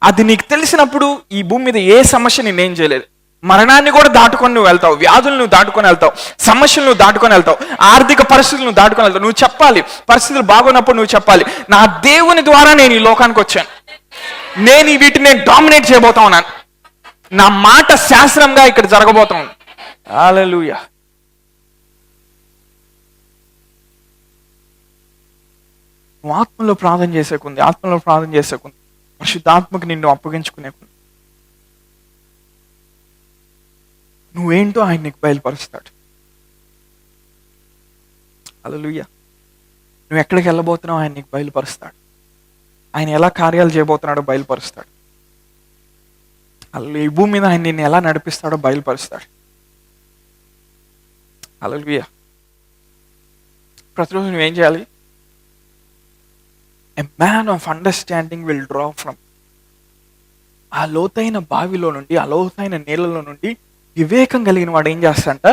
అది నీకు తెలిసినప్పుడు ఈ భూమి మీద ఏ సమస్య నేనేం చేయలేదు. మరణాన్ని కూడా దాటుకొని నువ్వు వెళ్తావు, వ్యాధులు నువ్వు దాటుకొని వెళ్తావు, సమస్యలు నువ్వు దాటుకొని వెళ్తావు, ఆర్థిక పరిస్థితులు నువ్వు దాటుకొని వెళ్తావు. నువ్వు చెప్పాలి, పరిస్థితులు బాగున్నప్పుడు నువ్వు చెప్పాలి, నా దేవుని ద్వారా నేను ఈ లోకానికి వచ్చాను, నేను వీటిని డామినేట్ చేయబోతా ఉన్నాను, నా మాట శాస్త్రంగా ఇక్కడ జరగబోతా ఉంది. హల్లెలూయా. నువ్వు ఆత్మలో ప్రార్థన చేసేకుంది, పరిశుద్ధాత్మకు నిన్ను అప్పగించుకునేకుంది. నువ్వేంటో ఆయన నీకు బయలుపరుస్తాడు. హల్లెలూయా. నువ్వు ఎక్కడికి వెళ్ళబోతున్నావు ఆయన నీకు బయలుపరుస్తాడు. ఆయన ఎలా కార్యాలు చేయబోతున్నాడో బయలుపరుస్తాడు. హల్లెలూయా. ఈ భూమి మీద ఆయన నిన్ను ఎలా నడిపిస్తాడో బయలుపరుస్తాడు. హల్లెలూయా. ప్రతిరోజు నువ్వేం చేయాలి? ఎ man of understanding will draw from. ఆ లోతైన బావిలో నుండి, ఆ లోతైన నీళ్ళలో నుండి వివేకం కలిగిన వాడు ఏం చేస్తాడంట?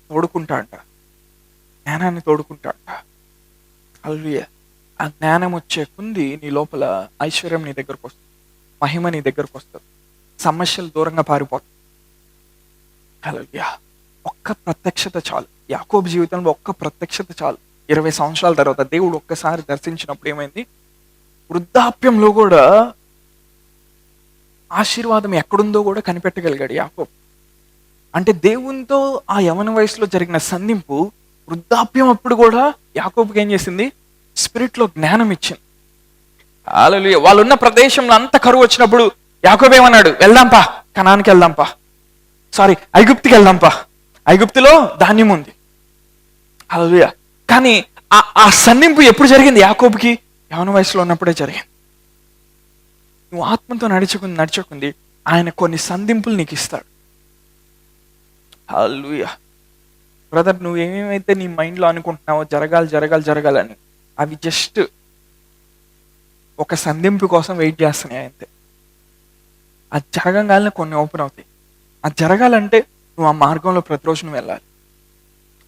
తోడుకుంటాడంట, జ్ఞానాన్ని తోడుకుంటాడంట. హల్లెలూయా. ఆ జ్ఞానం వచ్చే కొంది నీ లోపల ఐశ్వర్యం నీ దగ్గరకు వస్తుంది, మహిమ నీ దగ్గరకు వస్తుంది, సమస్యలు దూరంగా పారిపోతాయి. హల్లెలూయా. ఒక్క ప్రత్యక్షత చాలు. యాకోబు జీవితంలో ఒక్క ప్రత్యక్షత చాలు. 20 సంవత్సరాల తర్వాత దేవుడు ఒక్కసారి దర్శించినప్పుడు ఏమైంది? వృద్ధాప్యంలో కూడా ఆశీర్వాదం ఎక్కడుందో కూడా కనిపెట్టగలిగాడు యాకోబు. అంటే దేవునితో ఆ యవన వయసులో జరిగిన సంధింపు వృద్ధాప్యం అప్పుడు కూడా యాకోబుకి ఏం చేసింది? స్పిరిట్లో జ్ఞానం ఇచ్చింది. హల్లెలూయా. వాళ్ళు ఉన్న ప్రదేశంలో అంత కరువు వచ్చినప్పుడు యాకోబు ఏమన్నాడు? వెళ్దాంపా, కనానికి వెళ్దాంపా, ఐగుప్తుకి వెళ్దాంపా, ఐగుప్తులో ధాన్యం ఉంది. హల్లెలూయా. కానీ ఆ సంధింపు ఎప్పుడు జరిగింది? యాకోబుకి యవన వయసులో ఉన్నప్పుడే జరిగింది. నువ్వు ఆత్మతో నడుచుకుంది ఆయన కొన్ని సంధింపులు నీకు ఇస్తాడు. హల్లెలూయా. బ్రదర్, నువ్వు ఏమేమైతే నీ మైండ్లో అనుకుంటున్నావో జరగాలని, అవి జస్ట్ ఒక సంధింపు కోసం వెయిట్ చేస్తున్నాయి అంతే. అది జరగగానే కొన్ని ఓపెన్ అవుతాయి. అది జరగాలంటే నువ్వు ఆ మార్గంలో ప్రతిరోజు నువ్వు వెళ్ళాలి.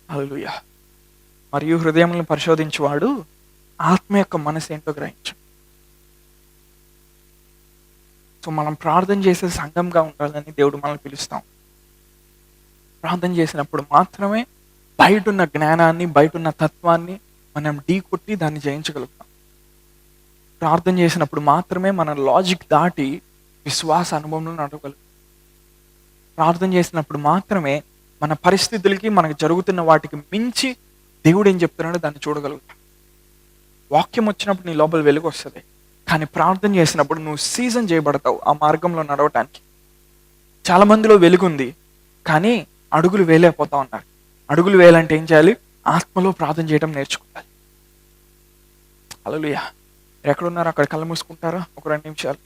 హల్లెలూయా. మరియు హృదయములను పరిశోధించువాడు ఆత్మ యొక్క మనసు ఏంటో గ్రహించు. సో మనం ప్రార్థన చేసే సంఘంగా ఉండాలని దేవుడు మనల్ని పిలుస్తాం. ప్రార్థన చేసినప్పుడు మాత్రమే బయట ఉన్న జ్ఞానాన్ని, బయట ఉన్న తత్వాన్ని మనం ఢీ కొట్టి దాన్ని జయించగలుగుతాం. ప్రార్థన చేసినప్పుడు మాత్రమే మన లాజిక్ దాటి విశ్వాస అనుభవంలో నడవగలుగుతాం. ప్రార్థన చేసినప్పుడు మాత్రమే మన పరిస్థితులకి, మనకు జరుగుతున్న వాటికి మించి దేవుడు ఏం చెప్తున్నాడో దాన్ని చూడగలుగుతాం. వాక్యం వచ్చినప్పుడు నీ లోపల వెలుగు వస్తుంది. కానీ ప్రార్థన చేసినప్పుడు నువ్వు సీజన్ చేయబడతావు ఆ మార్గంలో నడవటానికి. చాలా మందిలో వెలుగుంది, కానీ అడుగులు వేయలేకపోతా ఉన్నారు. అడుగులు వేయాలంటే ఏం చేయాలి? ఆత్మలో ప్రార్థన చేయడం నేర్చుకోవాలి. హల్లెలూయా. ఎక్కడున్నారో అక్కడ కళ్ళు మూసుకుంటారా ఒక 2 నిమిషాలు?